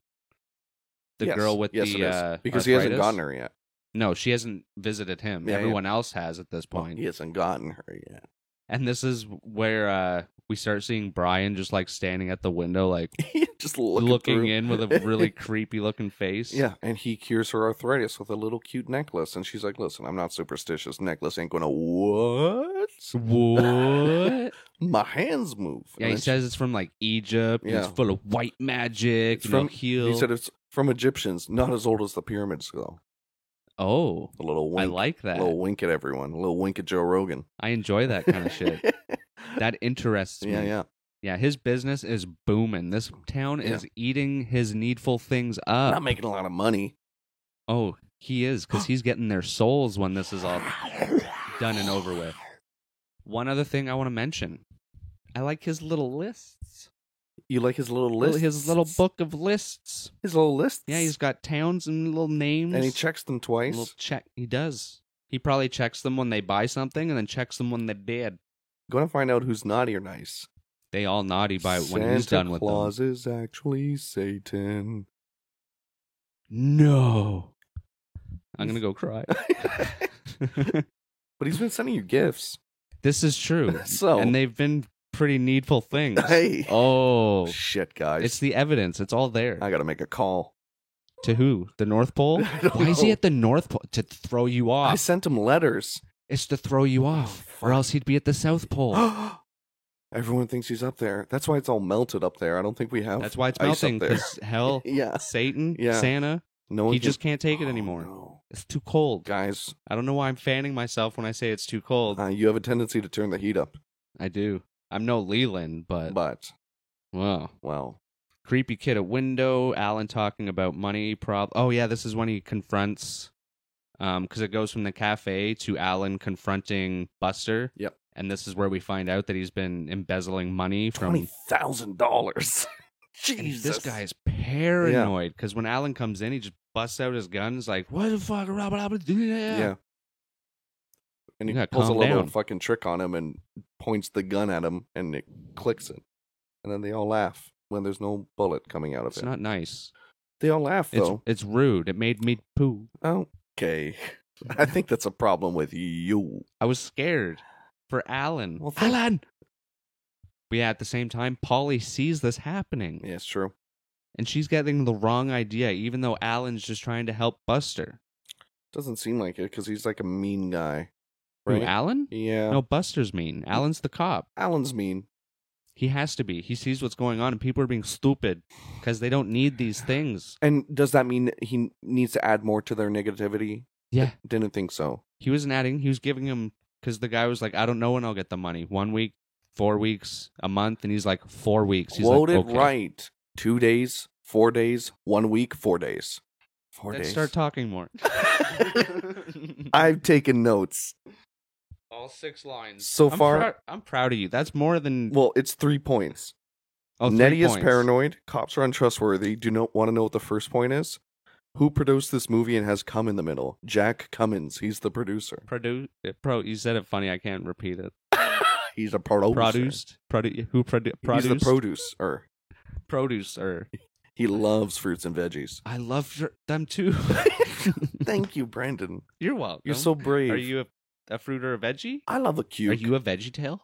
The girl with because arthritis. he hasn't gotten her yet. No, she hasn't visited him. Yeah, Everyone else has at this point. Well, he hasn't gotten her yet. And this is where we start seeing Brian just standing at the window, just looking in with a really creepy looking face. Yeah, and he cures her arthritis with a little cute necklace. And she's like, listen, I'm not superstitious. Necklace ain't gonna what? What? My hands move. Yeah, he says it's from Egypt. Yeah. It's full of white magic. It's from He said it's from Egyptians, not as old as the pyramids though. Oh, a little wink. I like that. A little wink at everyone. A little wink at Joe Rogan. I enjoy that kind of shit. That interests me. Yeah, his business is booming. This town is eating his needful things up. Not making a lot of money. Oh, he is, because he's getting their souls when this is all done and over with. One other thing I want to mention. I like his little lists. You like his little lists? His little book of lists. His little lists? Yeah, he's got towns and little names. And he checks them twice? He does. He probably checks them when they buy something and then checks them when they're dead. Going to find out who's naughty or nice. They all naughty when he's done with them. Santa Claus is actually Satan. No. I'm going to go cry. But he's been sending you gifts. This is true. And they've been pretty needful things. Hey. Oh. Shit, guys. It's the evidence. It's all there. I got to make a call. To who? The North Pole? Why is he at the North Pole? To throw you off. I sent him letters. It's to throw you off. Or else he'd be at the South Pole. Everyone thinks he's up there. That's why it's all melted up there. I don't think we have. That's why it's melting. Because hell, Satan, Santa, he just can't take it anymore. No. It's too cold. Guys. I don't know why I'm fanning myself when I say it's too cold. You have a tendency to turn the heat up. I do. I'm no Leland, but. Well. Creepy kid at window. Alan talking about money. Oh, yeah, this is when he confronts. Because it goes from the cafe to Alan confronting Buster. Yep. And this is where we find out that he's been embezzling money from $20,000. Jesus. This guy is paranoid because when Alan comes in, he just busts out his gun. He's like, "What the fuck, Robert? Yeah." And he pulls a little fucking trick on him and points the gun at him, and it clicks it. And then they all laugh when there's no bullet coming out of it. It's not nice. They all laugh though. It's rude. It made me poo. Okay. I think that's a problem with you. I was scared for Alan. Alan! But yeah, at the same time, Polly sees this happening. Yeah, it's true. And she's getting the wrong idea, even though Alan's just trying to help Buster. Doesn't seem like it, because he's like a mean guy. Right? Who, Alan? Yeah. No, Buster's mean. Alan's the cop. Alan's mean. He has to be. He sees what's going on, and people are being stupid because they don't need these things. And does that mean he needs to add more to their negativity? Yeah. I didn't think so. He wasn't adding. He was giving him, because the guy was like, I don't know when I'll get the money. 1 week, 4 weeks, a month. And he's like, 4 weeks. He's Quoted like, okay. Right. 2 days, 4 days, 1 week, 4 days. 4 days. Let's start talking more. I've taken notes. all 6 lines. So far, I'm proud of you. That's more than. Well, it's 3 points. Oh, Nettie 3 is points. paranoid. Cops are untrustworthy. Do not want to know what the first point is. Who produced this movie and has cum in the middle? Jack Cummins. He's the producer. You said it funny. I can't repeat it. He's a producer. Produced. Who produced? He's the producer. Producer. He loves fruits and veggies. I love them too. Thank you, Brandon. You're welcome. You're so brave. Are you a fruit or a veggie? I love a cube. Are you a VeggieTale?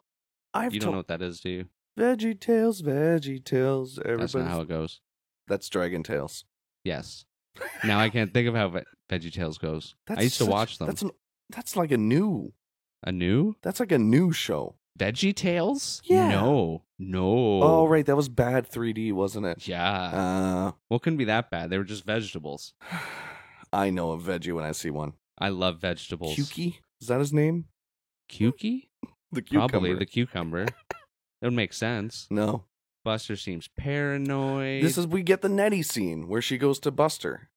You don't know what that is, do you? Veggie Tales. That's not how it goes. That's Dragon Tales. Yes. Now I can't think of how VeggieTales goes. I used to watch them. That's like a new. A new? That's like a new show. VeggieTales? Yeah. No. Oh, right. That was bad 3D, wasn't it? Yeah. Well, it couldn't be that bad. They were just vegetables. I know a veggie when I see one. I love vegetables. Kukey? Is that his name? Kukey? The cucumber. Probably the cucumber. It would make sense. No. Buster seems paranoid. We get the Nettie scene where she goes to Buster.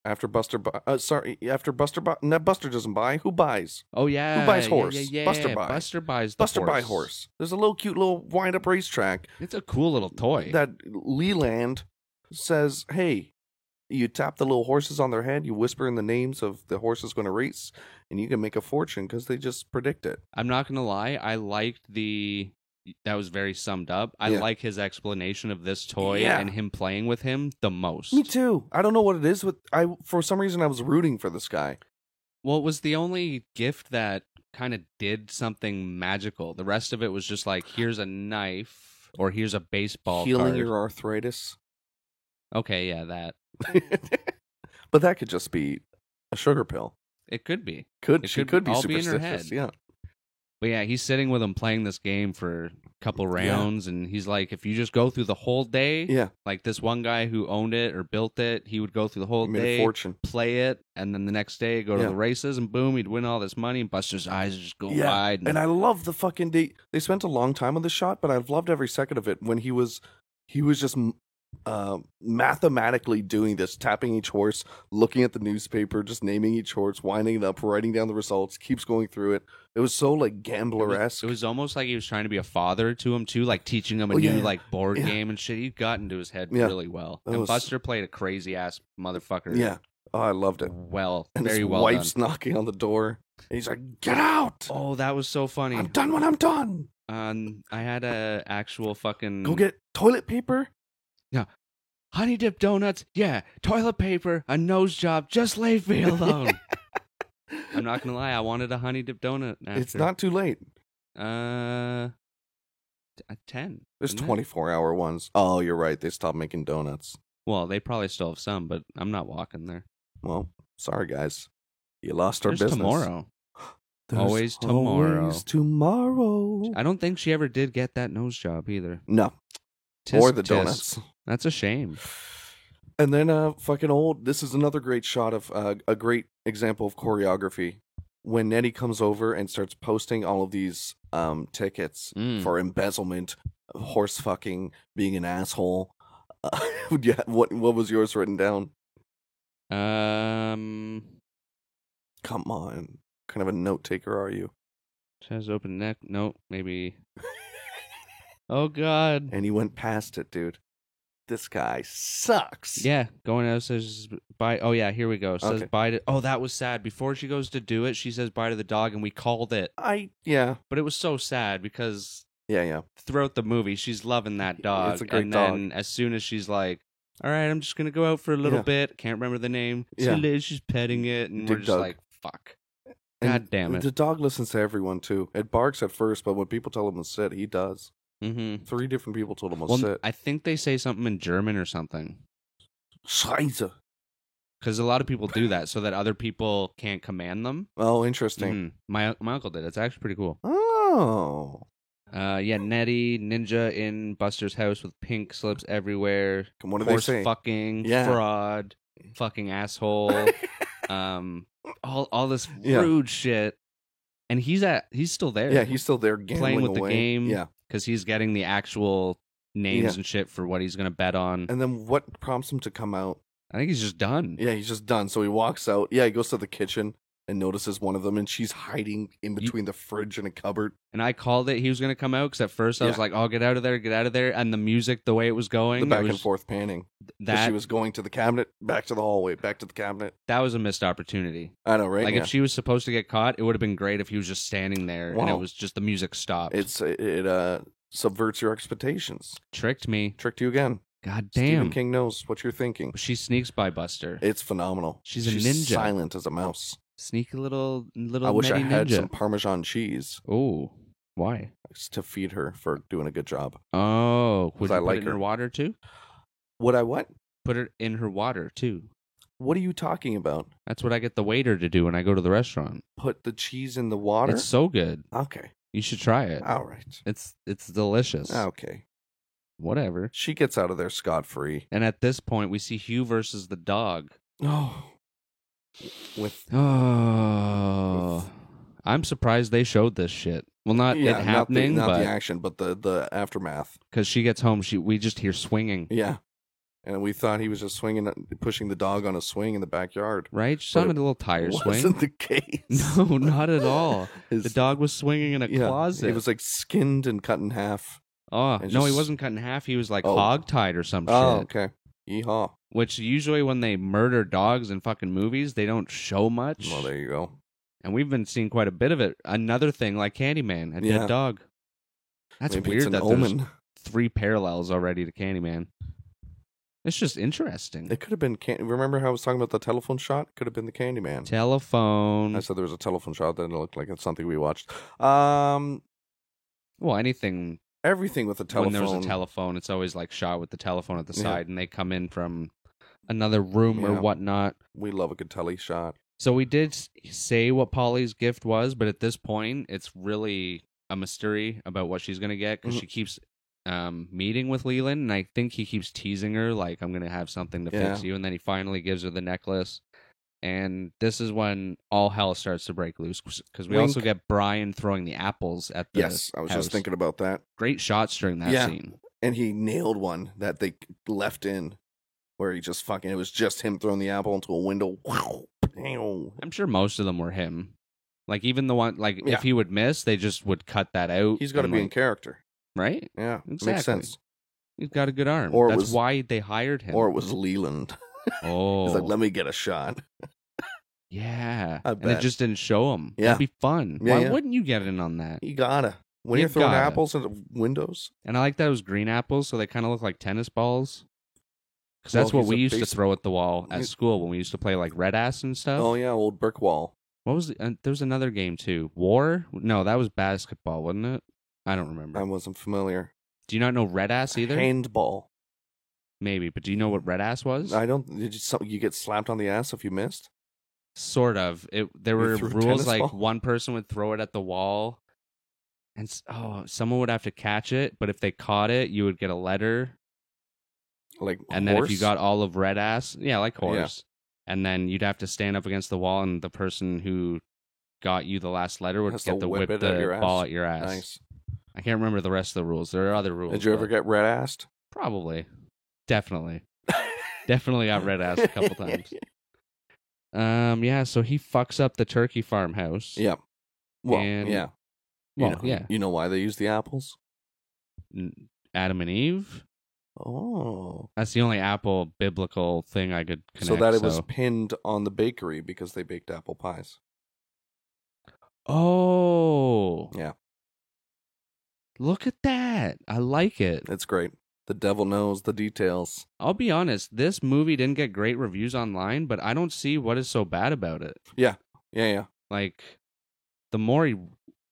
After Buster doesn't buy. Who buys? Oh yeah. Who buys horse? Yeah. Buster buys. Buster buys the Buster horse. buy horse. There's a little cute little wind up racetrack. It's a cool little toy. That Leland says, "Hey, you tap the little horses on their head. You whisper in the names of the horses going to race, and you can make a fortune because they just predict it." I'm not gonna lie. I liked that was very summed up. I like his explanation of this toy and him playing with him the most. Me too. I don't know what it is for some reason I was rooting for this guy. Well, it was the only gift that kind of did something magical. The rest of it was just like, here's a knife or here's a baseball Healing card. your arthritis. Okay, yeah, that. But that could just be a sugar pill. It could be. She could be all superstitious. be in her head. Yeah. But yeah, he's sitting with him playing this game for a couple rounds, and he's like, if you just go through the whole day, like this one guy who owned it or built it, he would go through the whole day, a fortune. Play it, and then the next day go to the races, and boom, he'd win all this money, and Buster's eyes would just go wide. And I love the fucking they spent a long time on the shot, but I've loved every second of it when he was just mathematically doing this, tapping each horse, looking at the newspaper, just naming each horse, winding it up, writing down the results, keeps going through it. It was so like gambler-esque. It was almost like he was trying to be a father to him too, like teaching him a new like board game and shit. He got into his head really well. And Buster played a crazy ass motherfucker. Yeah. Oh, I loved it. Well, and very his well wife's done. knocking on the door. And he's like, "Get out!" Oh, that was so funny. I'm done when I'm done. I had a actual fucking go get toilet paper. Yeah. Honey dip donuts, toilet paper, a nose job, just leave me alone. I'm not gonna lie, I wanted a honey dip donut after. It's not too late. 10. There's 24-hour ones. Oh, you're right. They stopped making donuts. Well, they probably still have some, but I'm not walking there. Well, sorry guys. You lost our business. Tomorrow. Always tomorrow. Always tomorrow. I don't think she ever did get that nose job either. No. Or the donuts. That's a shame. And then this is another great shot of a great example of choreography. When Nettie comes over and starts posting all of these tickets for embezzlement, horse fucking, being an asshole. What was yours written down? Come on. What kind of a note taker are you? Says open neck. Nope, maybe. Oh, God. And he went past it, dude. This guy sucks. Yeah, going out says bye. Oh, yeah, here we go. Says bye to... Oh, that was sad. Before she goes to do it, she says bye to the dog, and we called it. Yeah. But it was so sad because... Yeah. Throughout the movie, she's loving that dog. It's a great dog. And then as soon as she's like, all right, I'm just going to go out for a little bit. Can't remember the name. She's petting it, and we're just like, fuck. God damn it. The dog listens to everyone, too. It barks at first, but when people tell him to sit, he does. Mm-hmm. 3 different people told him to sit. I think they say something in German or something. Scheiße. Because a lot of people do that so that other people can't command them. Oh, interesting. My uncle did. It's actually pretty cool. Oh. Nettie, ninja in Buster's house with pink slips everywhere. What do they say? Fucking, fraud, fucking asshole. All this rude shit. And he's still there. Yeah, he's still there playing with away. The game. Yeah. Because he's getting the actual names and shit for what he's going to bet on. And then what prompts him to come out? I think he's just done. Yeah, he's just done. So he walks out. Yeah, he goes to the kitchen. and notices one of them, and she's hiding in between the fridge and a cupboard. And I called it he was going to come out, because at first I was like, oh, get out of there, get out of there. And the music, the way it was going. The back and forth panning. That she was going to the cabinet, back to the hallway, back to the cabinet. That was a missed opportunity. I know, right? Like, if she was supposed to get caught, it would have been great if he was just standing there and it was just the music stopped. It subverts your expectations. Tricked me. Tricked you again. God damn. Stephen King knows what you're thinking. She sneaks by Buster. It's phenomenal. She's a ninja. Silent as a mouse. Sneaky little I wish I had ninja. some Parmesan cheese. Oh, why? To feed her for doing a good job. Oh, would you put like it in her water too? Would I what? Put it in her water too. What are you talking about? That's what I get the waiter to do when I go to the restaurant. Put the cheese in the water? It's so good. Okay. You should try it. All right. It's delicious. Okay. Whatever. She gets out of there scot-free. And at this point, we see Hugh versus the dog. Oh. I'm surprised they showed this shit. Well, not it happening, not but the action, but the aftermath. Because she gets home, we just hear swinging. Yeah. And we thought he was just swinging, pushing the dog on a swing in the backyard. Right? She saw him in a little tire swing. Wasn't the case. No, not at all. The dog was swinging in a closet. He was like skinned and cut in half. Oh, no, he wasn't cut in half. He was like hog-tied or some shit. Oh, okay. Yeehaw. Which usually when they murder dogs in fucking movies, they don't show much. Well, there you go. And we've been seeing quite a bit of it. Another thing like Candyman, a dead dog. That's Maybe weird that there's 3 parallels already to Candyman. It's just interesting. It could have been... Remember how I was talking about the telephone shot? It could have been the Candyman. Telephone. I said there was a telephone shot that looked like it's something we watched. Well, anything... Everything with a telephone. When there's a telephone, it's always like shot with the telephone at the side, and they come in from another room or whatnot. We love a good telly shot. So we did say what Polly's gift was, but at this point, it's really a mystery about what she's going to get, because she keeps meeting with Leland, and I think he keeps teasing her, like, I'm going to have something to fix you, and then he finally gives her the necklace. And this is when all hell starts to break loose, because we also get Brian throwing the apples at the Yes, I was house. just thinking about that. Great shots during that scene. And he nailed one that they left in, where he just fucking... It was just him throwing the apple into a window. I'm sure most of them were him. Like, even the one... Like, if he would miss, they just would cut that out. He's got to be in character. Right? Yeah, exactly. Makes sense. He's got a good arm. Or That's why they hired him. Or it was Leland. Oh. He's like, let me get a shot. Yeah. I And bet. it just didn't show him. Yeah. That'd be fun. Yeah, Why wouldn't you get in on that? You gotta. When You you're throwing gotta. apples into windows. And I like that it was green apples, so they kind of look like tennis balls. Because that's what we used to throw at the wall at school when we used to play like Red Ass and stuff. Oh, yeah, old brick wall. What was there was another game too. War? No, that was basketball, wasn't it? I don't remember. I wasn't familiar. Do you not know Red Ass either? Handball. Maybe, but do you know what Red Ass was? I don't. Did you get slapped on the ass if you missed? Sort of. There were threw a rules tennis like ball? one person would throw it at the wall, and someone would have to catch it. But if they caught it, you would get a letter. Like and horse? then if you got all of Red Ass, yeah, like horse. And then you'd have to stand up against the wall, and the person who got you the last letter would Has get to to whip whip it at the your ass. ball at your ass. Nice. I can't remember the rest of the rules. There are other rules. Did you ever but get red assed? Probably. Definitely. Definitely got red ass a couple times. Yeah, so he fucks up the turkey farmhouse. Yeah. Well, And- yeah. Well, yeah. You know why they use the apples? Adam and Eve? Oh. That's the only Apple biblical thing I could connect. So that it was pinned on the bakery because they baked apple pies. Oh. Yeah. Look at that. I like it. It's great. The devil knows the details. I'll be honest, this movie didn't get great reviews online, but I don't see what is so bad about it. Yeah. Yeah. Like, the more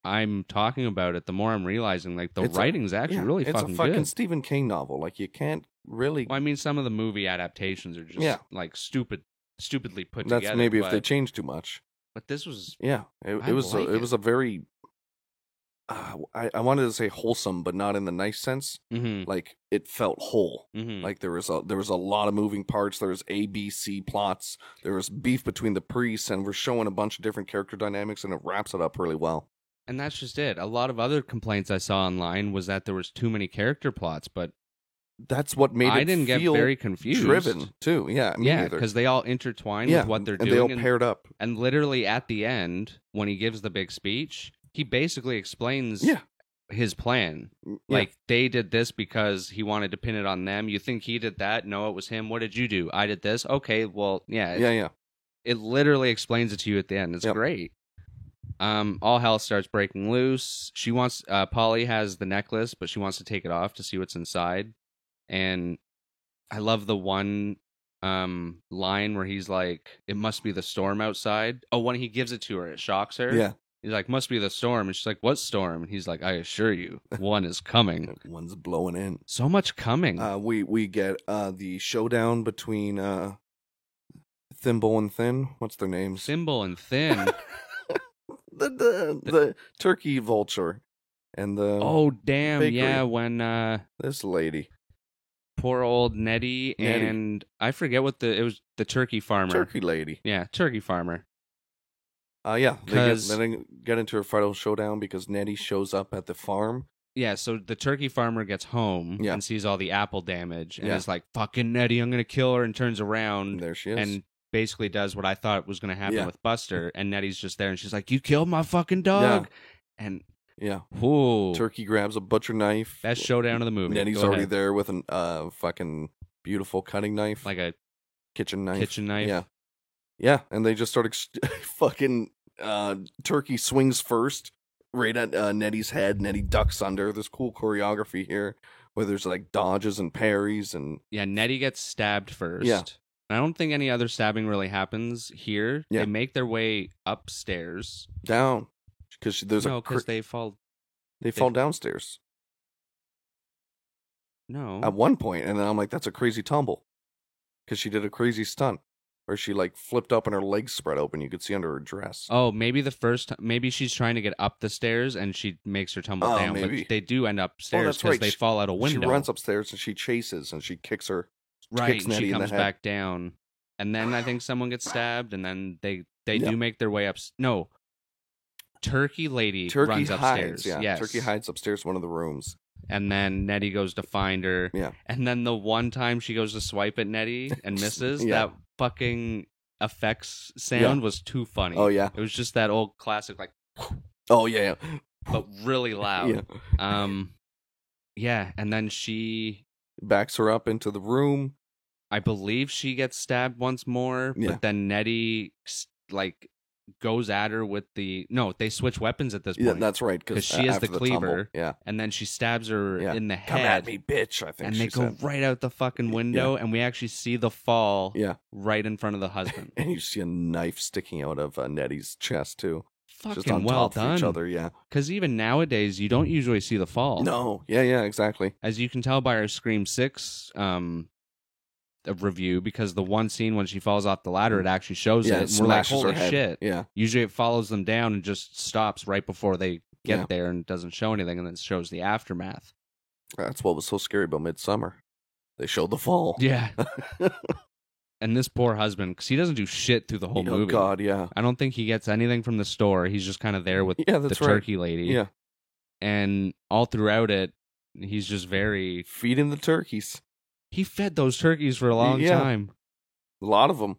I'm talking about it, the more I'm realizing, like, the writing's actually really fucking good. It's a fucking Stephen King novel. Like, you can't really... Well, I mean, some of the movie adaptations are just, like, stupidly put together. That's maybe if they change too much. But this was... Yeah. It was a very... I wanted to say wholesome, but not in the nice sense. Mm-hmm. Like, it felt whole. Mm-hmm. Like, there was a lot of moving parts. There was A, B, C plots. There was beef between the priests, and we're showing a bunch of different character dynamics, and it wraps it up really well. And that's just it. A lot of other complaints I saw online was that there was too many character plots, but that's what made I it didn't get feel very confused. driven too. Yeah, me neither. Because they all intertwine with what they're doing. And they all paired up. And literally at the end, when he gives the big speech, he basically explains his plan. Like, they did this because he wanted to pin it on them. You think he did that? No, it was him. What did you do? I did this. Okay, well, it literally explains it to you at the end. It's great. All hell starts breaking loose. She wants Polly has the necklace, but she wants to take it off to see what's inside. And I love the one line where he's like, "It must be the storm outside." Oh, when he gives it to her, it shocks her. Yeah. He's like, "Must be the storm." And she's like, "What storm?" And he's like, "I assure you, one is coming." One's blowing in. So much coming. We get the showdown between Thimble and Thin. What's their names? Thimble and Thin. the turkey vulture and the bakery. When this lady, poor old Nettie, and I forget what it was, the turkey farmer, turkey lady, turkey farmer. They get into a final showdown because Nettie shows up at the farm. Yeah, so the turkey farmer gets home and sees all the apple damage and is like, "Fucking Nettie, I'm gonna kill her," and turns around and there she is. And basically does what I thought was going to happen with Buster, and Nettie's just there, and she's like, "You killed my fucking dog!" And turkey grabs a butcher knife. Best showdown of the movie. Nettie's already there with a fucking beautiful cutting knife, like a kitchen knife. Yeah, and they just start fucking turkey swings first right at Nettie's head. Nettie ducks under. There's cool choreography here where there's like dodges and parries and Nettie gets stabbed first. Yeah. I don't think any other stabbing really happens here. Yeah. They make their way upstairs. Down. Because there's because they fall. They fall downstairs. No. At one point, and then I'm like, that's a crazy tumble. Because she did a crazy stunt. Where she like flipped up and her legs spread open. You could see under her dress. Oh, maybe maybe she's trying to get up the stairs and she makes her tumble down. Maybe. But they do end up upstairs because they fall out a window. She runs upstairs and she chases and she kicks her. Right, and she comes back down, and then I think someone gets stabbed, and then they do make their way up. No, Turkey Lady runs upstairs. Yes. Turkey hides upstairs in one of the rooms, and then Nettie goes to find her. Yeah, and then the one time she goes to swipe at Nettie and misses, that fucking effects sound was too funny. Oh yeah, it was just that old classic like. Oh yeah, but really loud. And then she backs her up into the room. I believe she gets stabbed once more, but then Nettie like goes at her with the they switch weapons at this point. Yeah, that's right, because she has the cleaver. Yeah, and then she stabs her in the head. Come at me, bitch! I think, and they go right out the fucking window, and we actually see the fall. Right in front of the husband, and you see a knife sticking out of Nettie's chest too. Fucking just on well top done. Of each other, because even nowadays you don't usually see the fall. No, yeah, exactly. As you can tell by our Scream 6 review, because the one scene when she falls off the ladder, it actually shows it. And we're like, holy shit. Yeah. Usually it follows them down and just stops right before they get there and doesn't show anything, and then shows the aftermath. That's what was so scary about Midsommar. They showed the fall. Yeah. And this poor husband, because he doesn't do shit through the whole movie. Oh, God, yeah. I don't think he gets anything from the store. He's just kind of there with the turkey lady. Yeah. And all throughout it, he's just very... feeding the turkeys. He fed those turkeys for a long time. A lot of them.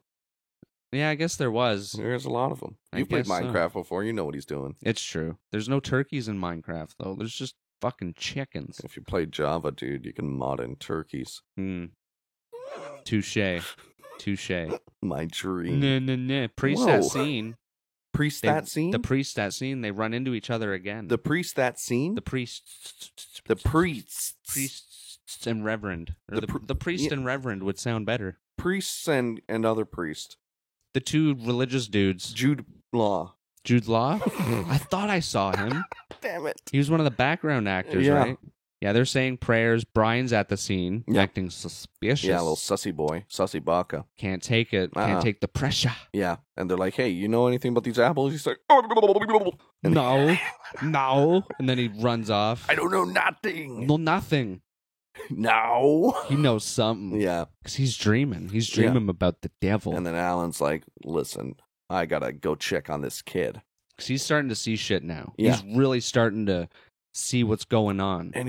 Yeah, I guess there was. There's a lot of them. You've played Minecraft before. You know what he's doing. It's true. There's no turkeys in Minecraft, though. There's just fucking chickens. If you play Java, dude, you can mod in turkeys. Touche. My dream. No. Priest that scene. That scene? The priest that scene. They run into each other again. The priest that scene? The priests. Priests and reverend. Or the priest and reverend would sound better. Priests and other priest. The two religious dudes. Jude Law? I thought I saw him. Damn it. He was one of the background actors, right? Yeah, they're saying prayers. Brian's at the scene, acting suspicious. Yeah, a little sussy boy. Sussy baka. Can't take it. Can't take the pressure. Yeah, and they're like, hey, you know anything about these apples? He's like, no. And then he runs off. I don't know nothing. No, nothing. No. He knows something. Yeah. Because he's dreaming. He's dreaming about the devil. And then Alan's like, listen, I gotta go check on this kid. Because he's starting to see shit now. Yeah. He's really starting to see what's going on. And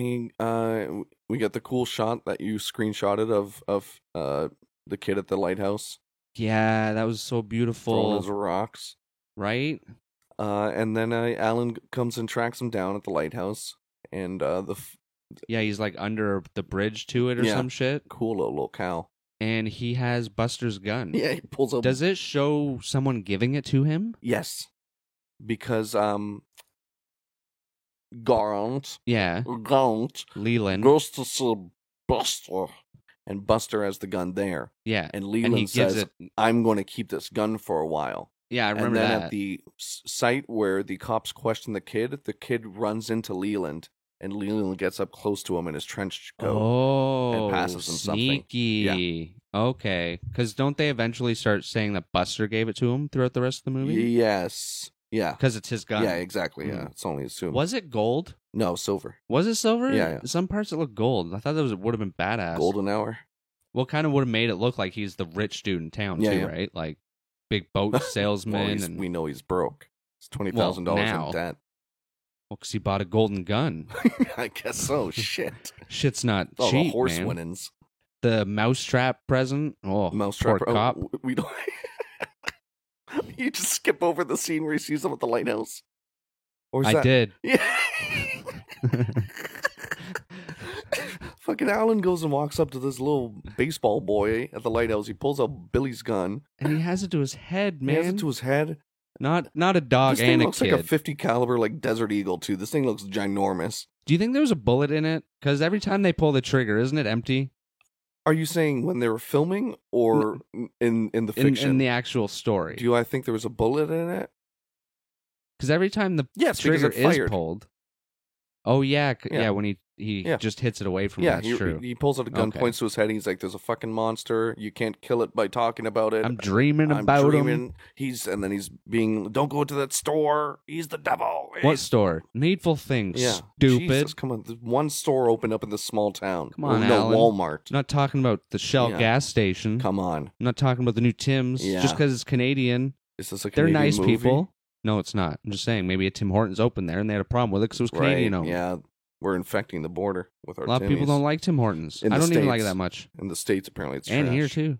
We get the cool shot that you screenshotted of the kid at the lighthouse. Yeah, that was so beautiful. Throwing his rocks. Right? And then Alan comes and tracks him down at the lighthouse. And yeah, he's like under the bridge to it or some shit. Cool little locale. And he has Buster's gun. Yeah, he pulls up. Does it show someone giving it to him? Yes. Because Gaunt. Yeah. Gaunt. Leland goes to see Buster. And Buster has the gun there. Yeah. And Leland says, I'm going to keep this gun for a while. Yeah, I remember that. And then at the site where the cops question the kid runs into Leland. And Leland gets up close to him in his trench coat and passes him sneaky. something. Yeah. Okay. Because don't they eventually start saying that Buster gave it to him throughout the rest of the movie? Yes. Yeah. Because it's his gun. Yeah, exactly. Yeah, it's only assumed. Was it gold? No, silver. Was it silver? Yeah. Some parts it looked gold. I thought that would have been badass. Golden hour. Well, kind of would have made it look like he's the rich dude in town too, right? Like big boat salesman. Well, we know he's broke. It's $20,000 in debt. Well, because he bought a golden gun. I guess so. Shit. Shit's not cheap, the horse man. winnings. The mousetrap present. Oh, mousetrap cop. We don't. You just skip over the scene where he sees him at the lighthouse. Or I did. Yeah. Fucking Alan goes and walks up to this little baseball boy at the lighthouse. He pulls out Billy's gun. And he has it to his head, man. He has it to his head. Not a dog this and a kid. This thing looks like a 50 caliber like Desert Eagle too. This thing looks ginormous. Do you think there's a bullet in it? Because every time they pull the trigger, isn't it empty? Are you saying when they were filming or in the fiction? In the actual story. Do I think there was a bullet in it? Because every time the trigger is pulled. Oh, yeah. Yeah, when he just hits it away from him. That's true. He pulls out a gun, points to his head, and he's like, there's a fucking monster. You can't kill it by talking about it. I'm dreaming about him. And then he's being, don't go to that store. He's the devil. What store? Needful Things. Yeah. Stupid. Jesus, come on. There's one store opened up in this small town. Come on, no, Alan. Walmart. I'm not talking about the Shell gas station. Come on. I'm not talking about the new Tim's. Yeah. Just because it's Canadian. Is this a Canadian They're nice movie? people. No, it's not. I'm just saying, maybe a Tim Hortons opened there and they had a problem with it because it was Canadian owned. Yeah, we're infecting the border with our A lot of people don't like Tim Hortons. I don't even like it that much. In the States, apparently, it's and trash. Here, too.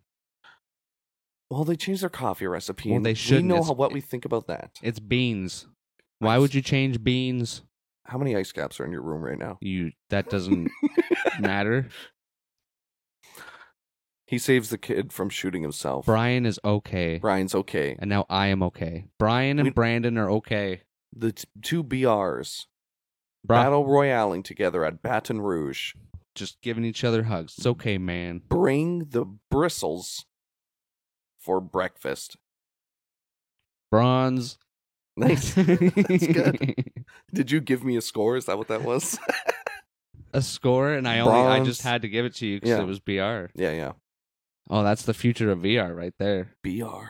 Well, they changed their coffee recipe. Well, they should. We know what we think about that. It's beans. Why would you change beans? How many ice caps are in your room right now? That doesn't matter. He saves the kid from shooting himself. Brian is okay. Brian's okay. And now I am okay. Brian and Brandon are okay. The two BRs battle royaling together at Baton Rouge. Just giving each other hugs. It's okay, man. Bring the bristles for breakfast. Bronze. Nice. That's good. Did you give me a score? Is that what that was? A score? And I just had to give it to you because it was BR. Yeah. Oh, that's the future of VR right there. BR.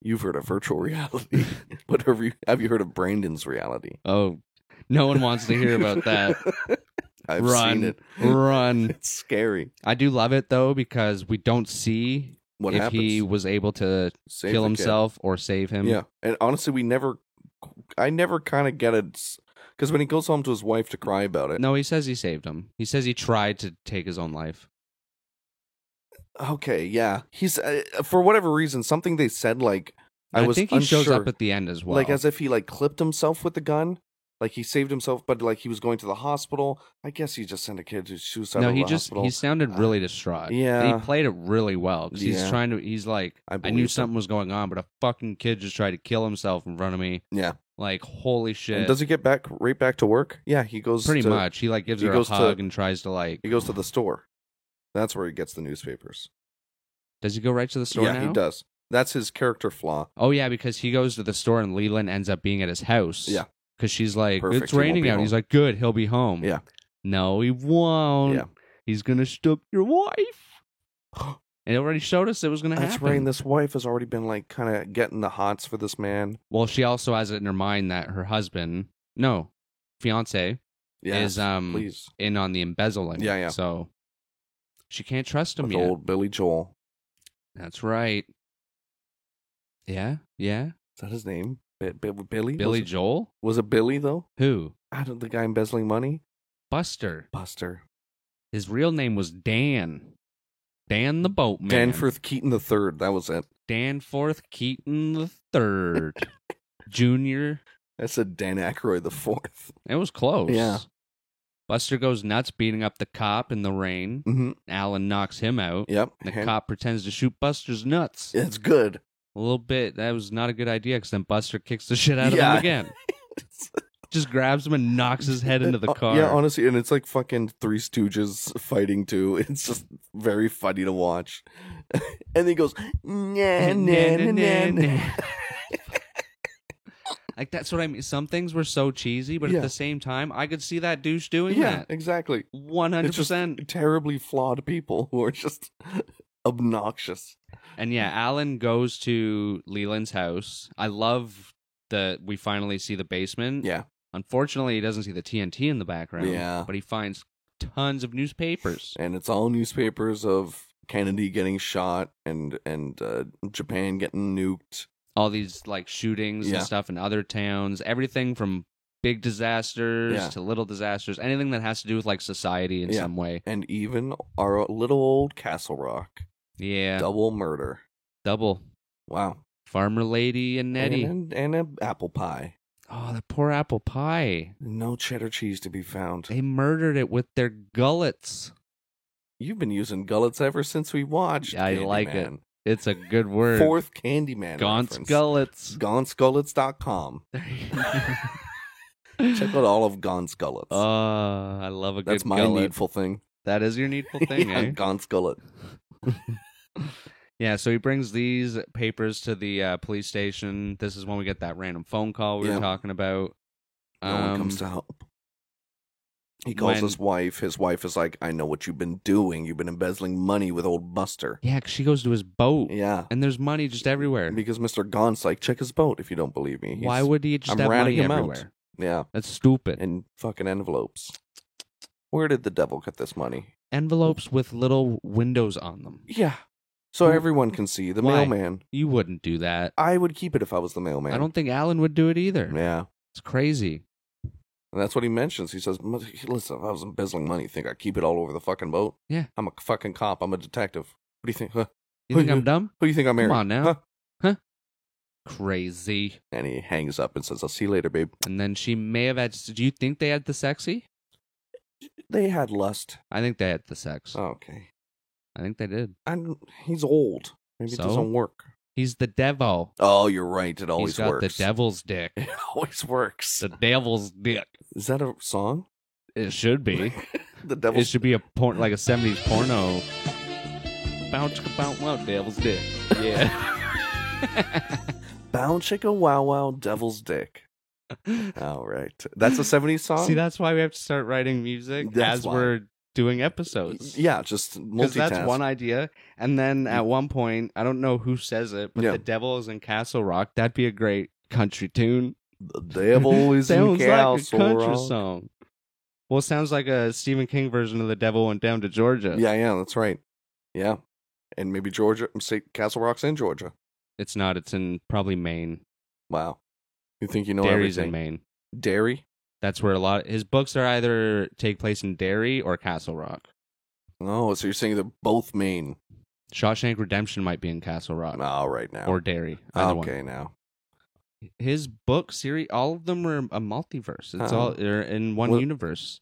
You've heard of virtual reality. But have you heard of Brandon's reality? Oh, no one wants to hear about that. I've seen it. Run. It's scary. I do love it, though, because we don't see what if happens. he was able to kill himself or save him. Yeah. And honestly, I never kind of get it. Because when he goes home to his wife to cry about it. No, he says he saved him. He says he tried to take his own life. Okay, yeah. He's for whatever reason, something they said like I think he shows up at the end as well. Like as if he like clipped himself with the gun. Like he saved himself, but like he was going to the hospital. I guess he just sent a kid to suicide. No, he sounded really distraught. Yeah, and he played it really well because he's like, I knew something was going on, but a fucking kid just tried to kill himself in front of me. Yeah, like holy shit. And does he get right back to work? Yeah, he goes pretty much. He like gives her a hug and tries to like. He goes to the store. That's where he gets the newspapers. Does he go right to the store now? Yeah, he does. That's his character flaw. Oh, yeah, because he goes to the store and Leland ends up being at his house. Yeah. Because she's like, it's raining out. He's like, good, he'll be home. Yeah. No, he won't. Yeah. He's going to stop your wife. And it already showed us it was going to happen. That's right. And this wife has already been like kind of getting the hots for this man. Well, she also has it in her mind that her husband, fiance, is in on the embezzling. Yeah. So she can't trust him yet. Old Billy Joel. That's right. Yeah. Is that his name? Billy? Billy Joel? Was it Billy, though? Who? The guy embezzling money? Buster. His real name was Dan. Dan the Boatman. Danforth Keaton III. That was it. Danforth Keaton III. Junior. I said Dan Aykroyd IV. It was close. Yeah. Buster goes nuts beating up the cop in the rain. Mm-hmm. Alan knocks him out. Yep. The cop pretends to shoot Buster's nuts. It's good. A little bit. That was not a good idea because then Buster kicks the shit out of him again. Just grabs him and knocks his head into the car. Yeah, honestly, and it's like fucking Three Stooges fighting too. It's just very funny to watch. And he goes, nah, nah, nah, nah, nah. Like, that's what I mean. Some things were so cheesy, but at the same time, I could see that douche doing that. Yeah, exactly. 100%. It's just terribly flawed people who are just obnoxious. And yeah, Alan goes to Leland's house. I love that we finally see the basement. Yeah. Unfortunately, he doesn't see the TNT in the background. Yeah. But he finds tons of newspapers. And it's all newspapers of Kennedy getting shot and Japan getting nuked. All these like shootings and stuff in other towns. Everything from big disasters to little disasters. Anything that has to do with like society in some way. And even our little old Castle Rock. Yeah. Double murder. Double. Wow. Farmer Lady and Nettie. And an apple pie. Oh, that poor apple pie. No cheddar cheese to be found. They murdered it with their gullets. You've been using gullets ever since we watched I like Candyman. it. It's a good word. Fourth Candyman Gaunt's reference. Gullets. Gaunt'sGullets.com. Check out all of Gaunt's Gullets. I love a good That's my gullet. needful thing. That is your needful thing, Yeah, eh? Gaunt's Gullet. Yeah, so he brings these papers to the police station. This is when we get that random phone call we were talking about. No one comes to help. He calls his wife. His wife is like, I know what you've been doing. You've been embezzling money with old Buster. Yeah, 'cause she goes to his boat. Yeah. And there's money just everywhere. Because Mr. Gaunt's like, check his boat if you don't believe me. Why would he just have money everywhere? Yeah. That's stupid. In fucking envelopes. Where did the devil get this money? Envelopes with little windows on them. Yeah. So everyone can see. The mailman. You wouldn't do that. I would keep it if I was the mailman. I don't think Alan would do it either. Yeah. It's crazy. And that's what he mentions. He says, listen, if I was embezzling money, you think I'd keep it all over the fucking boat? Yeah. I'm a fucking cop. I'm a detective. What do you think? Huh? You think I'm dumb? Who do you think I'm marrying? Come on now. Huh? Huh? Crazy. And he hangs up and says, I'll see you later, babe. And then she may have had... Do you think they had the sexy? They had lust. I think they had the sex. Okay. I think they did. He's old. Maybe it doesn't work. He's the devil. Oh, you're right. It always He's got works. the devil's dick. It always works. The devil's dick. Is that a song? It should be. The devil's... It should be a like a 70s porno. Bounce, bounce, wow, devil's dick. Yeah. Bounce, chicka, wow, wow, devil's dick. All right. That's a 70s song? See, that's why we have to start writing music we're doing episodes. Yeah, just multitask. Because that's one idea. And then at one point, I don't know who says it, but the devil is in Castle Rock. That'd be a great country tune. The devil is in Castle Sounds like a country Rock. song. Well, it sounds like a Stephen King version of The Devil Went Down to Georgia. Yeah, that's right. Yeah. And maybe Georgia, say Castle Rock's in Georgia. It's not. It's in probably Maine. Wow. You think you know Derry's everything. in Maine. Derry? That's where his books are either take place in Derry or Castle Rock. Oh, so you're saying they're both Maine. Shawshank Redemption might be in Castle Rock. Oh, right now. Or Derry. Okay, now. His book series, all of them are a multiverse. It's all they're in one universe.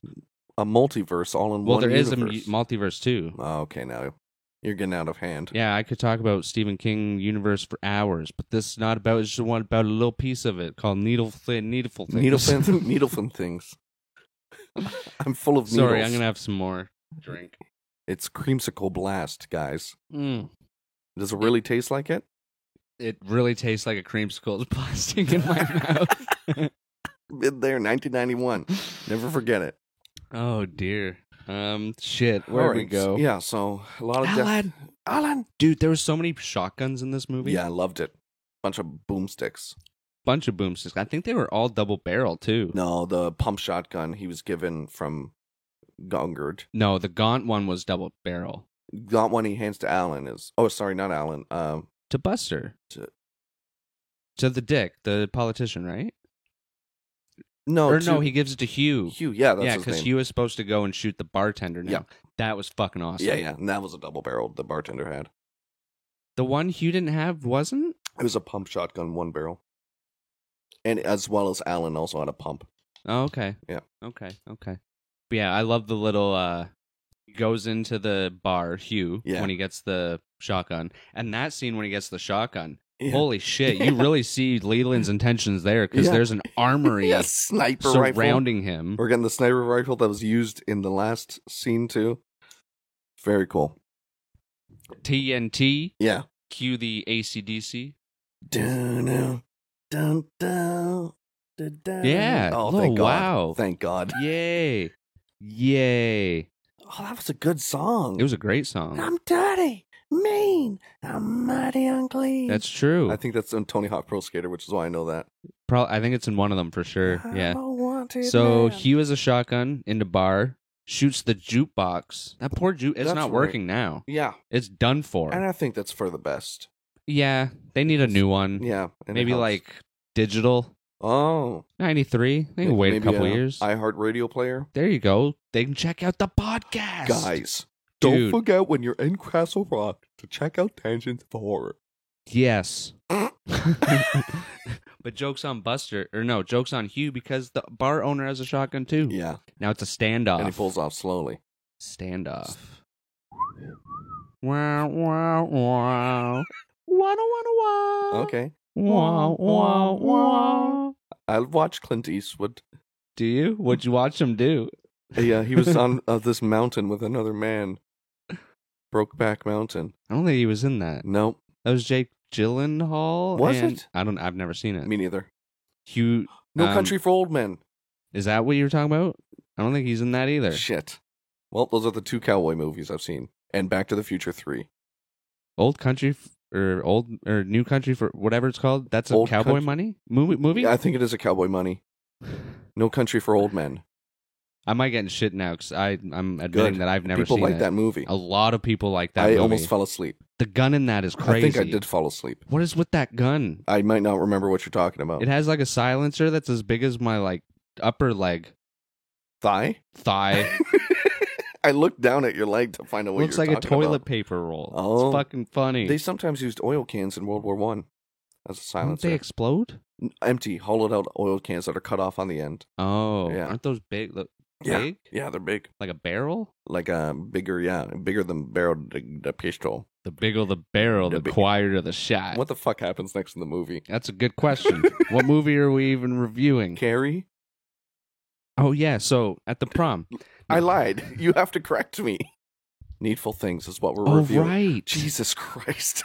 A multiverse all in one universe. Well, there is a multiverse too. Oh, okay, now you're getting out of hand. Yeah, I could talk about Stephen King universe for hours, but this is not about. It's just one about a little piece of it called Needleful Things. Needleful Things. I'm full of needles. Sorry, I'm gonna have some more drink. It's creamsicle blast, guys. Mm. Does it really taste like it? It really tastes like a creamsicle plastic in my mouth. Been there, 1991. Never forget it. Oh dear. Shit. Where we go? Yeah. So a lot of Alan, dude, there were so many shotguns in this movie. Yeah, I loved it. Bunch of boomsticks. Bunch of boomsticks. I think they were all double barrel too. No, the pump shotgun he was given from Gungard. No, the Gaunt one was double barrel. Gaunt one he hands to Alan is. Oh, sorry, not Alan. To Buster. To the dick, the politician, right? No, no, he gives it to Hugh. Hugh, yeah, that's his because name. Hugh is supposed to go and shoot the bartender now. Yeah. That was fucking awesome. Yeah, and that was a double barrel the bartender had. The one Hugh didn't have wasn't? It was a pump shotgun, 1 barrel. And as well as Alan also had a pump. Oh, okay. Yeah. Okay. But yeah, I love the little he goes into the bar, Hugh, when he gets the shotgun. And that scene when he gets the shotgun. Yeah. Holy shit, you really see Leland's intentions there because there's an armory sniper surrounding rifle. him. We're getting the sniper rifle that was used in the last scene too. Very cool. TNT. Yeah. Cue the AC/DC. Dun, dun, dun, dun, dun. Yeah. Oh, thank God. Wow. Thank God. Yay. Oh, that was a good song. It was a great song. I'm dirty, mean, I'm mighty unclean. That's true. I think that's in Tony Hawk Pro Skater, which is why I know that. I think it's in one of them for sure. Yeah. So Hugh has a shotgun into bar, shoots the jukebox. That poor it's not working now. Yeah. It's done for. And I think that's for the best. Yeah. They need a new one. Yeah. Maybe like digital. Oh. 93. They can wait a couple years. iHeartRadio player. There you go. They can check out the podcast. Guys, don't forget when you're in Castle Rock to check out Tangents of Horror. Yes. But joke's on Buster. Or no, joke's on Hugh because the bar owner has a shotgun too. Yeah. Now it's a standoff. And he pulls off slowly. Standoff. Wow, wow, wow. Wow. Okay. Wow, wow, wow. I watched Clint Eastwood. Do you? What'd you watch him do? Yeah, he was on this mountain with another man. Brokeback Mountain. I don't think he was in that. Nope. That was Jake Gyllenhaal. Was it? I've never seen it. Me neither. Hugh. No Country for Old Men. Is that what you were talking about? I don't think he's in that either. Shit. Well, those are the 2 cowboy movies I've seen. And Back to the Future 3. Old Country or New Country for whatever it's called. That's a Old Cowboy Money movie. Yeah, I think it is a Cowboy Money. No Country for Old Men. I might get in shit now because I'm admitting that I've never seen it. People like that movie. A lot of people like that movie. I almost fell asleep. The gun in that is crazy. I think I did fall asleep. What is with that gun? I might not remember what you're talking about. It has like a silencer that's as big as my upper leg. Thigh? I looked down at your leg to find out what you're talking about. Looks like a toilet paper roll. Oh. It's fucking funny. They sometimes used oil cans in World War I as a silencer. Don't they explode? Empty, hollowed out oil cans that are cut off on the end. Oh. Yeah. Aren't those big? Big? Yeah, they're big. Like a barrel? Like bigger than barrel the pistol. The bigger the barrel, the quieter the shot. What the fuck happens next in the movie? That's a good question. What movie are we even reviewing? Carrie? Oh, yeah. So, at the prom. I lied. You have to correct me. Needful Things is what we're reviewing. Right. Jesus Christ.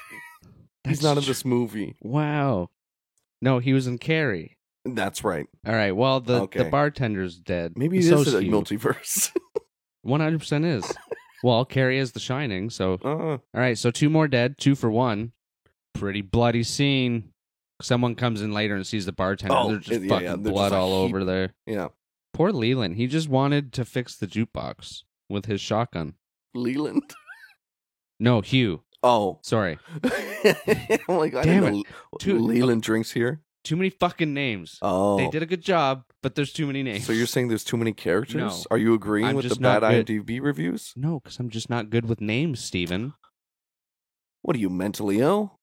He's not in this movie. Wow. No, he was in Carrie. That's right. All right. Well, the bartender's dead. Maybe it is a multiverse. 100% is. Well, Carrie is The Shining, so... All right, so 2 more dead, 2 for 1. Pretty bloody scene. Someone comes in later and sees the bartender. There's just fucking blood all over there. Yeah. Poor Leland. He just wanted to fix the jukebox with his shotgun. Leland? No, Hugh. Oh. Sorry. I'm like, Damn it. Leland drinks here? Too many fucking names. Oh. They did a good job, but there's too many names. So you're saying there's too many characters? No. Are you agreeing with the bad IMDb reviews? No, because I'm just not good with names, Steven. What are you, mentally ill?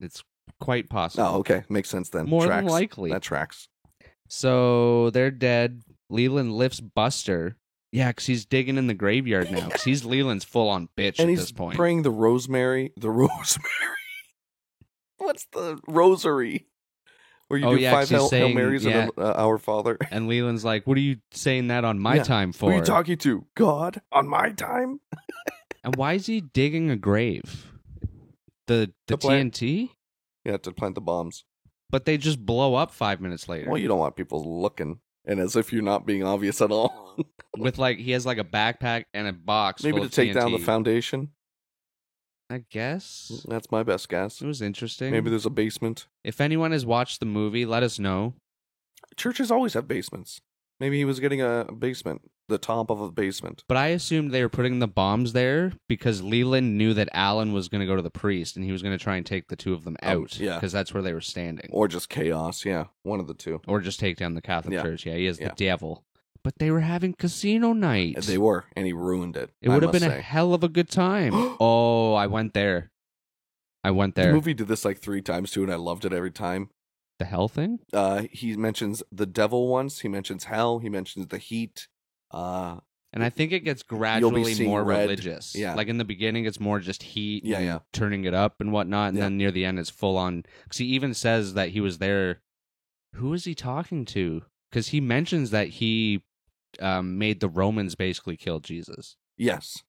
It's quite possible. Oh, okay. Makes sense then. More than likely. That tracks. So they're dead. Leland lifts Buster. Yeah, because he's digging in the graveyard now. Because he's Leland's full-on bitch at this point. And he's praying the rosemary. What's the rosary? Where you do 5 Hail Marys and Our Father. And Leland's like, what are you saying that on my time for? Who are you talking to? God? On my time? And why is he digging a grave? The TNT? Yeah, to plant the bombs. But they just blow up 5 minutes later. Well, you don't want people looking. And as if you're not being obvious at all. With he has a backpack and a box. Maybe full to of take TNT. down the foundation. I guess. That's my best guess. It was interesting. Maybe there's a basement. If anyone has watched the movie, let us know. Churches always have basements. Maybe he was getting a basement, the top of a basement. But I assumed they were putting the bombs there because Leland knew that Alan was going to go to the priest and he was going to try and take the 2 of them out. Yeah. Because that's where they were standing. Or just chaos, yeah. One of the 2. Or just take down the Catholic Church. Yeah, he is the devil. but they were having casino night. They were, and he ruined it. It would have been a hell of a good time. Oh, I went there. The movie did this like 3 times too, and I loved it every time. The hell thing? He mentions the devil once. He mentions hell. He mentions the heat. And I think it gets gradually more religious. Yeah. Like in the beginning, it's more just heat and turning it up and whatnot. And then near the end, it's full on. Because he even says that he was there. Who is he talking to? Because he mentions that he made the Romans basically kill Jesus. Yes.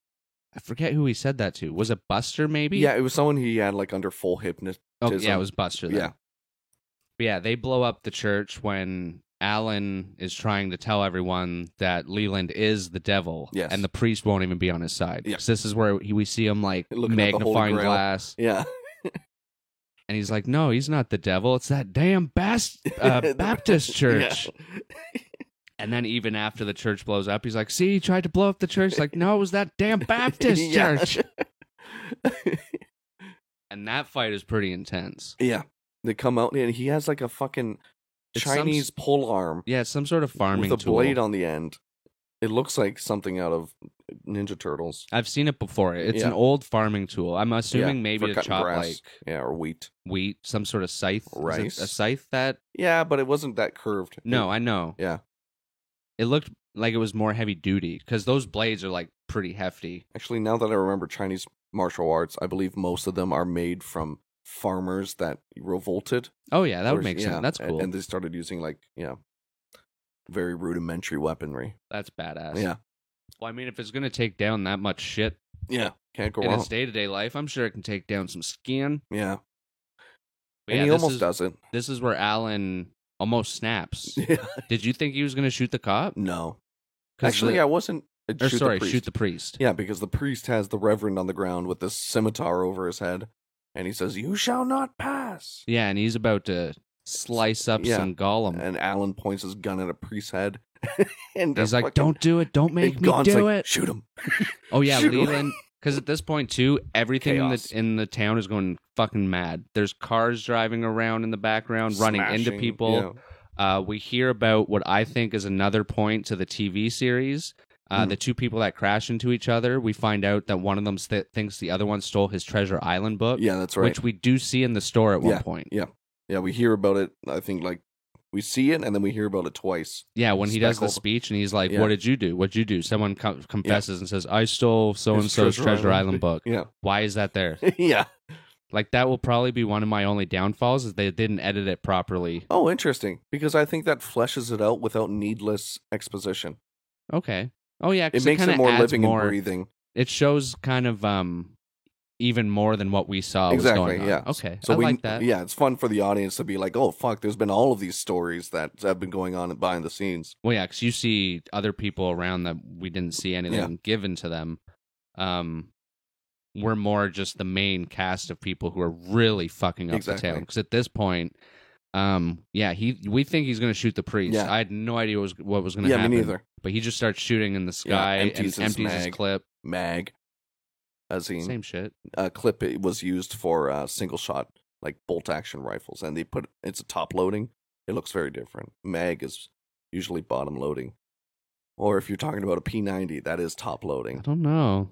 I forget who he said that to. Was it Buster, maybe? Yeah, it was someone he had like under full hypnotism. Oh, yeah, it was Buster then. Yeah. But yeah, they blow up the church when Alan is trying to tell everyone that Leland is the devil. Yes. And the priest won't even be on his side. Yeah. So this is where we see him like looking magnifying glass. Yeah. And he's like, no, he's not the devil. It's that damn Baptist church. Yeah. And then even after the church blows up, he's like, see, he tried to blow up the church. Like, no, it was that damn Baptist church. And that fight is pretty intense. Yeah. They come out and he has like a fucking Chinese pole arm. Yeah, it's some sort of farming with a tool. blade on the end. It looks like something out of Ninja Turtles. I've seen it before. It's an old farming tool. I'm assuming maybe to chop grass. Or wheat, some sort of scythe, rice, a scythe that. Yeah, but it wasn't that curved. No, I know. Yeah, it looked like it was more heavy duty because those blades are like pretty hefty. Actually, now that I remember Chinese martial arts, I believe most of them are made from farmers that revolted. Oh yeah, that would make sense. That's cool. And they started using very rudimentary weaponry. That's badass. Yeah. Well, I mean, if it's going to take down that much shit, can't go in wrong. its day-to-day life, I'm sure it can take down some skin. Yeah. But and he almost doesn't. This is where Alan almost snaps. Yeah. Did you think he was going to shoot the cop? No. Actually, I wasn't. Shoot the priest. Yeah, because the priest has the reverend on the ground with this scimitar over his head, and he says, "You shall not pass." Yeah, and he's about to slice up some Gollum. And Alan points his gun at a priest's head. And he's like, "Don't do it. Don't make me do it. Shoot him." Oh, yeah, Leland. Because at this point, too, everything in the town is going fucking mad. There's cars driving around in the background, running into people. Yeah. We hear about what I think is another point to the TV series. The 2 people that crash into each other, we find out that one of them thinks the other one stole his Treasure Island book. Yeah, that's right. Which we do see in the store at one point. Yeah, we hear about it. I think we see it and then we hear about it twice. Yeah, when he does the speech and he's like, "What did you do? What'd you do?" Someone confesses and says, "I stole so-and-so's Treasure Island book." Yeah. Why is that there? Yeah. Like, that will probably be one of my only downfalls is they didn't edit it properly. Oh, interesting. Because I think that fleshes it out without needless exposition. Okay. Oh, yeah. It makes it more living and breathing. It shows kind of even more than what we saw was going on. Yeah. Okay. So I like that. Yeah, it's fun for the audience to be like, oh, fuck, there's been all of these stories that have been going on behind the scenes. Well, yeah, because you see other people around that we didn't see anything given to them. We're more just the main cast of people who are really fucking up the town. Because at this point, we think he's going to shoot the priest. Yeah. I had no idea what was going to happen. Yeah, me neither. But he just starts shooting in the sky and empties his clip. Same shit. Clip it was used for single shot, like bolt action rifles, and it's a top loading. It looks very different. Mag is usually bottom loading, or if you're talking about a P90, that is top loading. I don't know.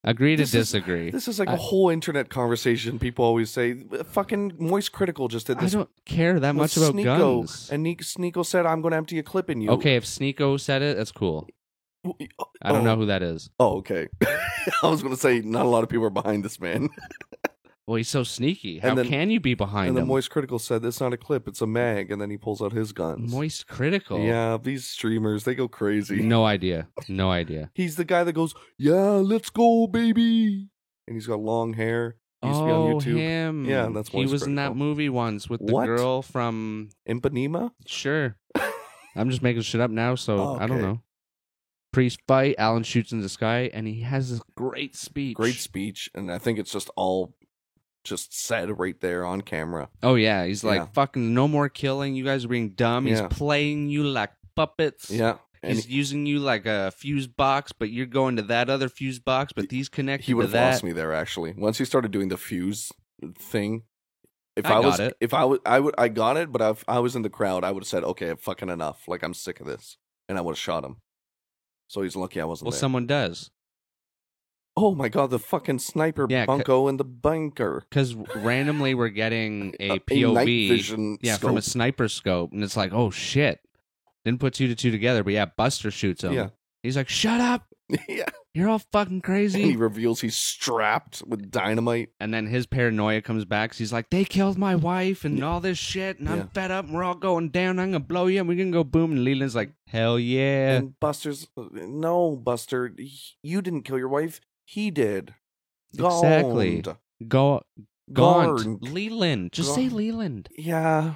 Agree to disagree. This is like a whole internet conversation. People always say, fucking Moist Critical just did this. I don't care that much about guns. And Sneeko said, I'm going to empty a clip in you. Okay, if Sneeko said it, that's cool. I don't know who that is. Oh, okay. I was going to say, not a lot of people are behind this man. Well, he's so sneaky. How can you be behind him? And then Moist Critical said, it's not a clip, it's a mag. And then he pulls out his guns. Moist Critical? Yeah, these streamers, they go crazy. No idea. He's the guy that goes, yeah, let's go, baby. And he's got long hair. He used to be on YouTube. Him. Yeah, that's Moist He was Critical. in that movie once with the girl from... Ipanema? Sure. I'm just making shit up now, so I don't know. Priest fight, Alan shoots in the sky, and he has this great speech. And I think it's just all just said right there on camera. Oh, yeah. He's like, fucking no more killing. You guys are being dumb. He's playing you like puppets. Yeah. He's using you like a fuse box, but you're going to that other fuse box, but these connected to that. He would have lost me there, actually. Once he started doing the fuse thing, I got it, but if I was in the crowd, I would have said, okay, fucking enough. Like, I'm sick of this. and I would have shot him. So he's lucky I wasn't Well, there. someone does. Oh my god, the fucking sniper bunko in the bunker. Because randomly we're getting a A POV night vision from a scope. sniper scope, and it's like, oh shit. Didn't put 2 to 2 together, but yeah, Buster shoots him. Yeah. He's like, shut up! Yeah. You're all fucking And crazy. he reveals he's strapped with dynamite. And then his paranoia comes back. 'Cause he's like, they killed my wife and all this shit, and I'm fed up, and we're all going down. I'm gonna blow you, and we're gonna go boom. And Leland's like, hell yeah. And Buster's, no, Buster, you didn't kill your wife. He did. Exactly. Gaunt. Gaunt. Leland. Just say Leland. Yeah.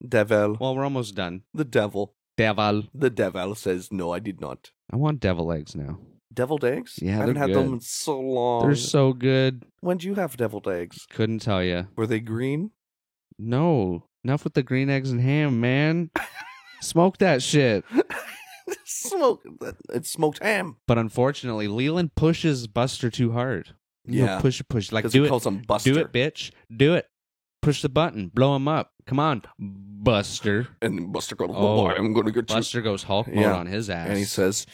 Devil. Well, we're almost done. The devil. Devil. The devil says, no, I did not. I want devil eggs now. Deviled eggs? Yeah, I haven't they're had good. them in so long. They're so good. When did you have deviled eggs? Couldn't tell you. Were they green? No. Enough with the green eggs and ham, man. Smoke that shit. It's smoked ham. But unfortunately, Leland pushes Buster too hard. You know, push. Like, do he it. calls him Buster. Do it, bitch. Do it. Push the button. Blow him up. Come on, Buster. And Buster goes, oh, I'm going to get you. Buster goes Hulk mode on his ass. And he says,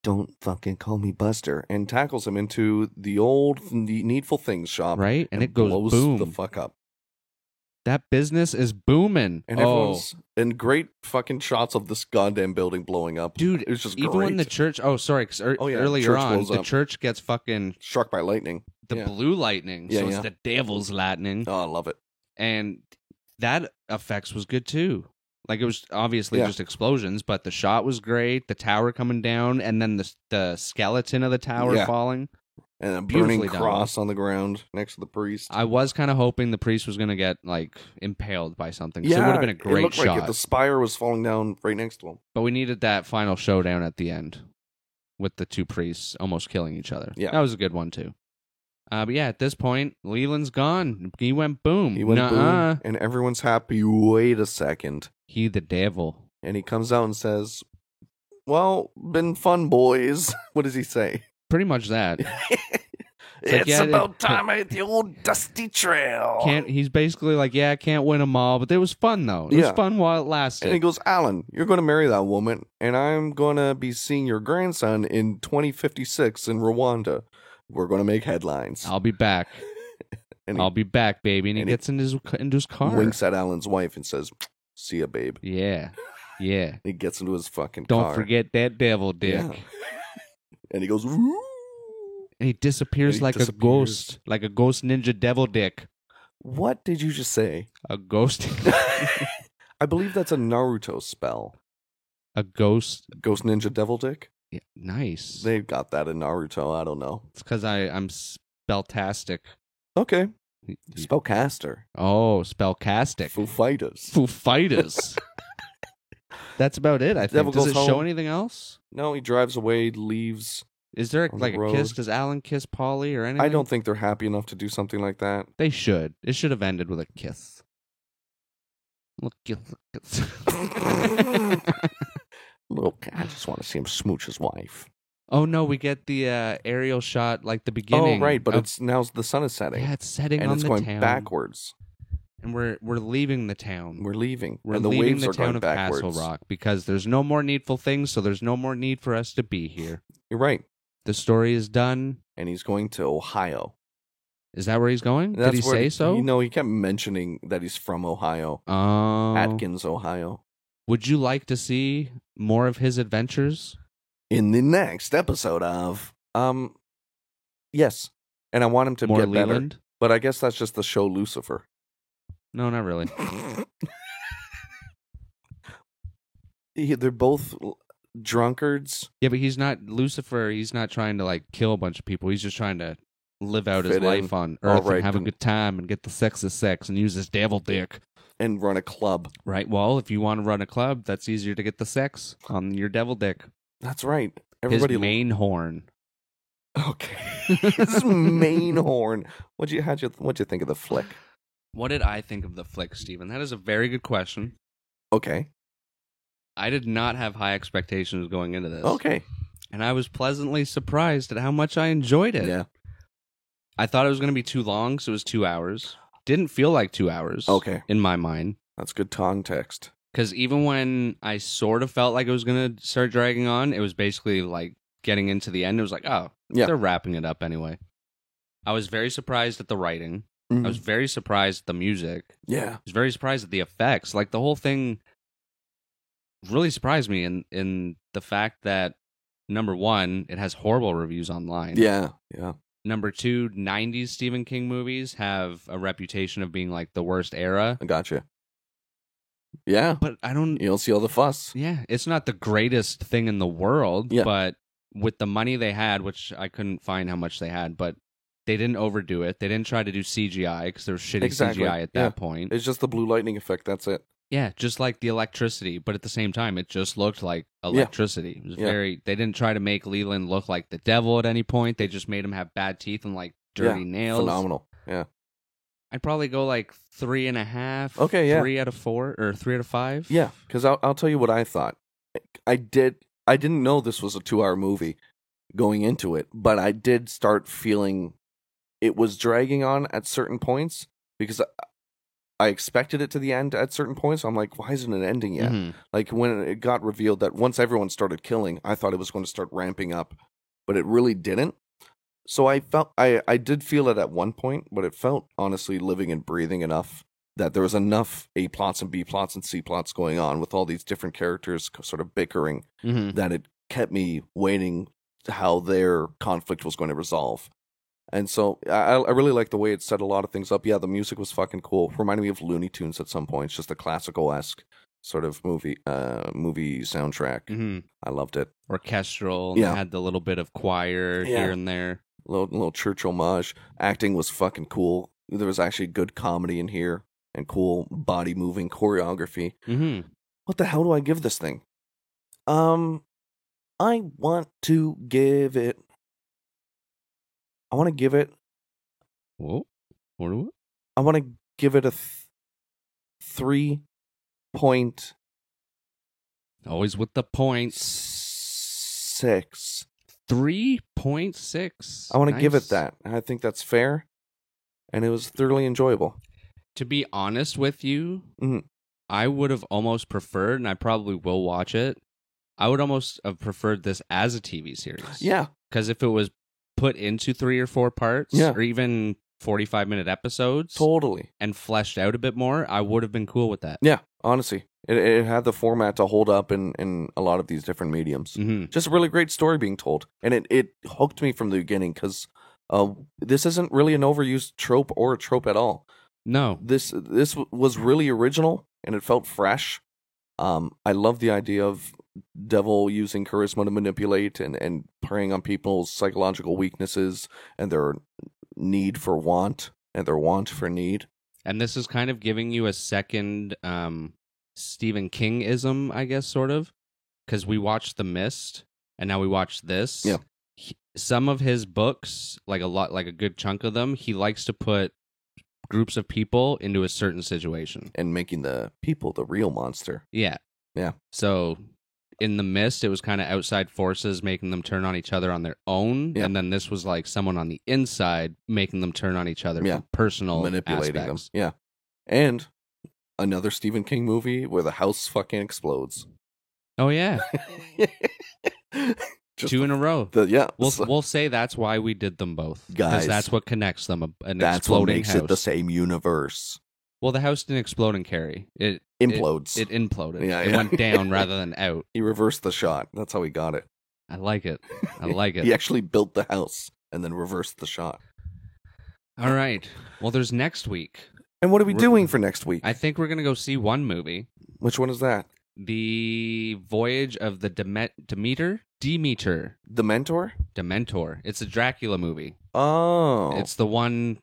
don't fucking call me Buster. And tackles him into the old Needful Things shop. Right? And it goes blows boom. the fuck up. That business is booming. And everyone's in great fucking shots of this goddamn building blowing up. Dude, it was just even great. when the church... Oh, sorry. Cause earlier church on, blows the up. church gets fucking... struck by lightning. The blue lightning. Yeah, so it's the devil's lightning. Oh, I love it. And that effects was good too. Like, it was obviously just explosions, but the shot was great. The tower coming down, and then the skeleton of the tower falling. And a burning cross on the ground next to the priest. I was kind of hoping the priest was going to get, like, impaled by something. So it would have been a great it looked shot. Like the spire was falling down right next to him. But we needed that final showdown at the end with the two priests almost killing each other. Yeah. That was a good one, too. But yeah, at this point, Leland's gone. He went boom. He went boom, and everyone's happy. Wait a second. He the devil. And he comes out and says, well, been fun, boys. What does he say? Pretty much that. It's about time I hit the old dusty trail. He's basically like, I can't win them all, but it was fun, though. It was fun while it lasted. And he goes, Alan, you're going to marry that woman, and I'm going to be seeing your grandson in 2056 in Rwanda. We're going to make headlines. I'll be back. I'll be back, baby. And he gets into his car. Winks at Alan's wife and says, see ya, babe. Yeah. Yeah. He gets into his fucking car. Don't forget that devil dick. Yeah. And he goes, woo. And he disappears like a ghost. Like a ghost ninja devil dick. What did you just say? A ghost. I believe that's a Naruto spell. A ghost. Ghost ninja devil dick? Yeah, nice. They got that in Naruto. I don't know. It's because I'm spelltastic. Okay. Spellcaster. Oh, spellcastic. Foo Fighters. Foo Fighters. That's about it, I think. Does it show anything else? No, he drives away, leaves. Is there like a kiss? Does Alan kiss Polly or anything? I don't think they're happy enough to do something like that. They should. It should have ended with a kiss. Look, Look, I just want to see him smooch his wife. Oh no, we get the aerial shot like the beginning. Oh right, but it's now the sun is setting. Yeah, it's setting and on it's the going town. backwards. And we're leaving the town. We're leaving. We're and the leaving waves the are town going of backwards. Castle Rock because there's no more needful things, so there's no more need for us to be here. You're right. The story is done. And he's going to Ohio. Is that where he's going? Did he say so? He kept mentioning that he's from Ohio. Atkins, Ohio. Would you like to see more of his adventures? In the next episode of yes. And I want him to more get Leland? better. But I guess that's just the show Lucifer. No, not really. They're both drunkards. Yeah, but he's not Lucifer. He's not trying to like kill a bunch of people. He's just trying to live out his life on Earth and have a good time and get the sex as sex and use his devil dick. And run a club. Right. Well, if you want to run a club, that's easier to get the sex on your devil dick. That's right. Everybody his main horn. Okay. His main horn. What'd you think of the flick? What did I think of the flick, Steven? That is a very good question. Okay. I did not have high expectations going into this. Okay. And I was pleasantly surprised at how much I enjoyed it. Yeah. I thought it was going to be too long, so it was 2 hours. Didn't feel like 2 hours. Okay. In my mind. That's good context. Because even when I sort of felt like it was going to start dragging on, it was basically like getting into the end. It was like, oh, they're wrapping it up anyway. I was very surprised at the writing. I was very surprised at the music. Yeah. I was very surprised at the effects. Like, the whole thing really surprised me in the fact that, number one, it has horrible reviews online. Yeah. Number two, 90s Stephen King movies have a reputation of being like the worst era. I gotcha. Yeah. But you don't see all the fuss. Yeah. It's not the greatest thing in the world, but with the money they had, which I couldn't find how much they had, but they didn't overdo it. They didn't try to do CGI because there was shitty CGI at that point. It's just the blue lightning effect. That's it. Yeah, just like the electricity, but at the same time, it just looked like electricity. It was very. They didn't try to make Leland look like the devil at any point. They just made him have bad teeth and like dirty nails. Phenomenal. Yeah. I'd probably go like 3.5. Okay, yeah. 3 out of 4 or 3 out of 5. Yeah, because I'll tell you what I thought. I didn't know this was a 2-hour movie going into it, but I did start feeling it was dragging on at certain points because I expected it to the end at certain points. So I'm like, why isn't it ending yet? Mm-hmm. Like when it got revealed that once everyone started killing, I thought it was going to start ramping up, but it really didn't. So I did feel it at one point, but it felt honestly living and breathing enough that there was enough A plots and B plots and C plots going on with all these different characters sort of bickering that it kept me waiting how their conflict was going to resolve. And so I really like the way it set a lot of things up. Yeah, the music was fucking cool. Reminded me of Looney Tunes at some points, just a classical-esque sort of movie soundtrack. I loved it. Orchestral. Yeah. Had the little bit of choir here and there. Little church homage. Acting was fucking cool. There was actually good comedy in here and cool body-moving choreography. What the hell do I give this thing? I want to give it... Whoa. What? I want to give it a 3 point. Always with the points. 6. 3.6. I want to give it that. I think that's fair. And it was thoroughly enjoyable. To be honest with you, I would have almost preferred, and I probably will watch it, I would almost have preferred this as a TV series. Yeah. Because if it was put into 3 or 4 parts, or even 45-minute episodes, totally, and fleshed out a bit more, I would have been cool with that. Yeah, honestly, it had the format to hold up in a lot of these different mediums. Just a really great story being told, and it hooked me from the beginning because this isn't really an overused trope or a trope at all. No, this was really original and it felt fresh. I love the idea of Devil using charisma to manipulate and preying on people's psychological weaknesses and their need for want and their want for need. And this is kind of giving you a second Stephen King-ism, I guess, sort of, because we watched The Mist and now we watched this. Yeah. Some of his books, like a good chunk of them, he likes to put groups of people into a certain situation and making the people the real monster. Yeah. So in The Mist, it was kind of outside forces making them turn on each other on their own, and then this was like someone on the inside making them turn on each other for personal manipulating aspects. them. Yeah, and another Stephen King movie where the house fucking explodes. Oh yeah. 2 in a row. We'll say that's why we did them both, because that's what connects them. That's exploding what makes house. it the same universe. Well, the house didn't explode and carry. It implodes. It imploded. It went down rather than out. He reversed the shot. That's how he got it. I like it. He actually built the house and then reversed the shot. All right. Well, there's next week. And what are we doing for next week? I think we're going to go see one movie. Which one is that? The Voyage of the Demeter? Dementor. It's a Dracula movie. Oh. It's the one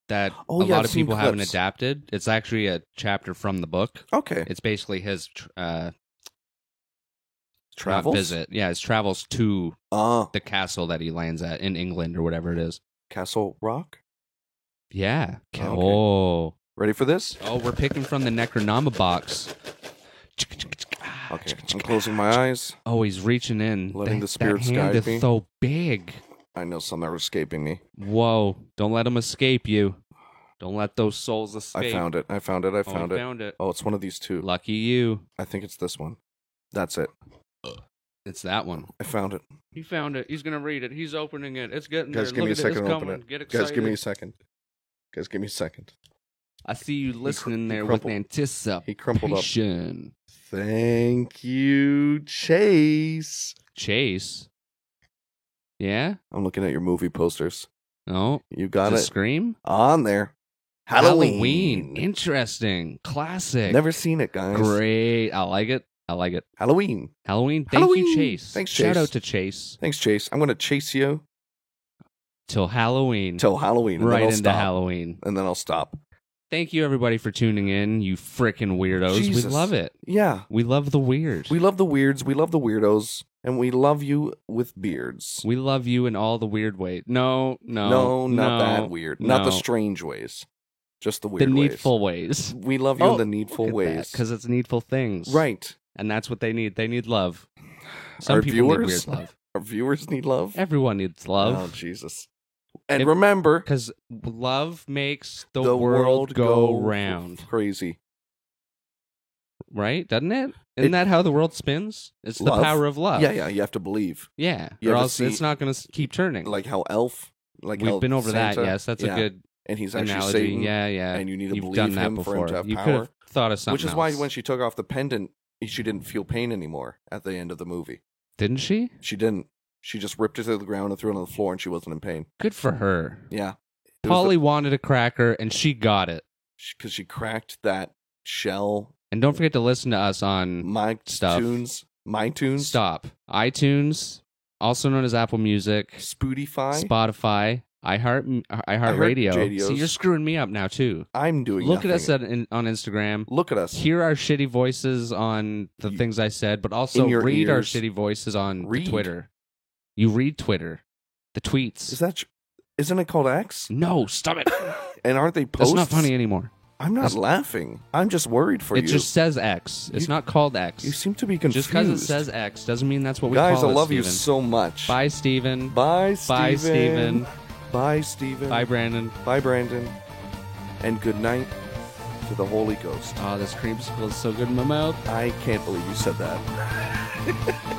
that a lot of people haven't adapted. It's actually a chapter from the book. Okay. It's basically his travels? Visit. Yeah, his travels to the castle that he lands at in England or whatever it is. Castle Rock? Yeah. Okay. Oh. Ready for this? Oh, we're picking from the Necronoma box. Okay, I'm closing my eyes. Oh, he's reaching in. Letting the spirits guide me. That hand is so big. I know some are escaping me. Whoa, don't let them escape you. Don't let those souls escape. I found it. I found it. Oh, it's one of these two. Lucky you. I think it's this one. That's it. It's that one. I found it. He found it. He's going to read it. He's opening it. It's getting there. Guys, give me a second to open it. Get excited. Guys, give me a second. Guys, give me a second. I see you listening there with anticipation. He crumpled up. Thank you, Chase. Chase? Yeah? I'm looking at your movie posters. Oh. You got it. Scream? On there. Halloween. Interesting. Classic. Never seen it, guys. Great. I like it. Halloween. Thank you, Chase. Thanks, Chase. Shout out to Chase. Thanks, Chase. I'm going to chase you. Till Halloween. Right into Halloween. And then I'll stop. Thank you, everybody, for tuning in, you frickin' weirdos. Jesus. We love it. Yeah. We love the weird. We love the weirds. We love the weirdos. And we love you with beards. We love you in all the weird ways. No, not that weird. Not the strange ways. Just the weird ways. The needful ways. We love you in the needful ways. Because it's needful things. Right. And that's what they need. They need love. Some people need weird love. Our viewers need love? Everyone needs love. Oh, Jesus. And remember... Because love makes the world go round. Crazy. Right? Doesn't it? Isn't that how the world spins? It's the power of love. Yeah. You have to believe. Yeah. Or else it's not going to keep turning. Like how Elf... We've been over Santa, that, yes. That's a good and he's actually analogy. Satan. Yeah. And you need to You've believe done that him before. For him to have you power. Could have thought of something Which is else. why when she took off the pendant, she didn't feel pain anymore at the end of the movie. Didn't she? She didn't. She just ripped it to the ground and threw it on the floor, and she wasn't in pain. Good for her. Yeah. Polly wanted a cracker, and she got it. Because she cracked that shell. And don't forget to listen to us on MyTunes. Stop. iTunes, also known as Apple Music. Spotify. iHeartRadio. See, you're screwing me up now, too. I'm doing Look at us on Instagram. Look at us. Hear our shitty voices on the things I said, but also read our shitty voices on Twitter. You read Twitter. The tweets. Isn't it called X? No, stop it. And aren't they posts? That's not funny anymore. I'm not laughing. I'm just worried for you. It just says X. It's not called X. You seem to be confused. Just because it says X doesn't mean that's what we call it, Guys, I love you so much. Bye, Steven. Bye, Steven. Bye, Steven. Bye, Steven. Bye, Brandon. Bye, Brandon. And good night to the Holy Ghost. Oh, this creamsicle is so good in my mouth. I can't believe you said that.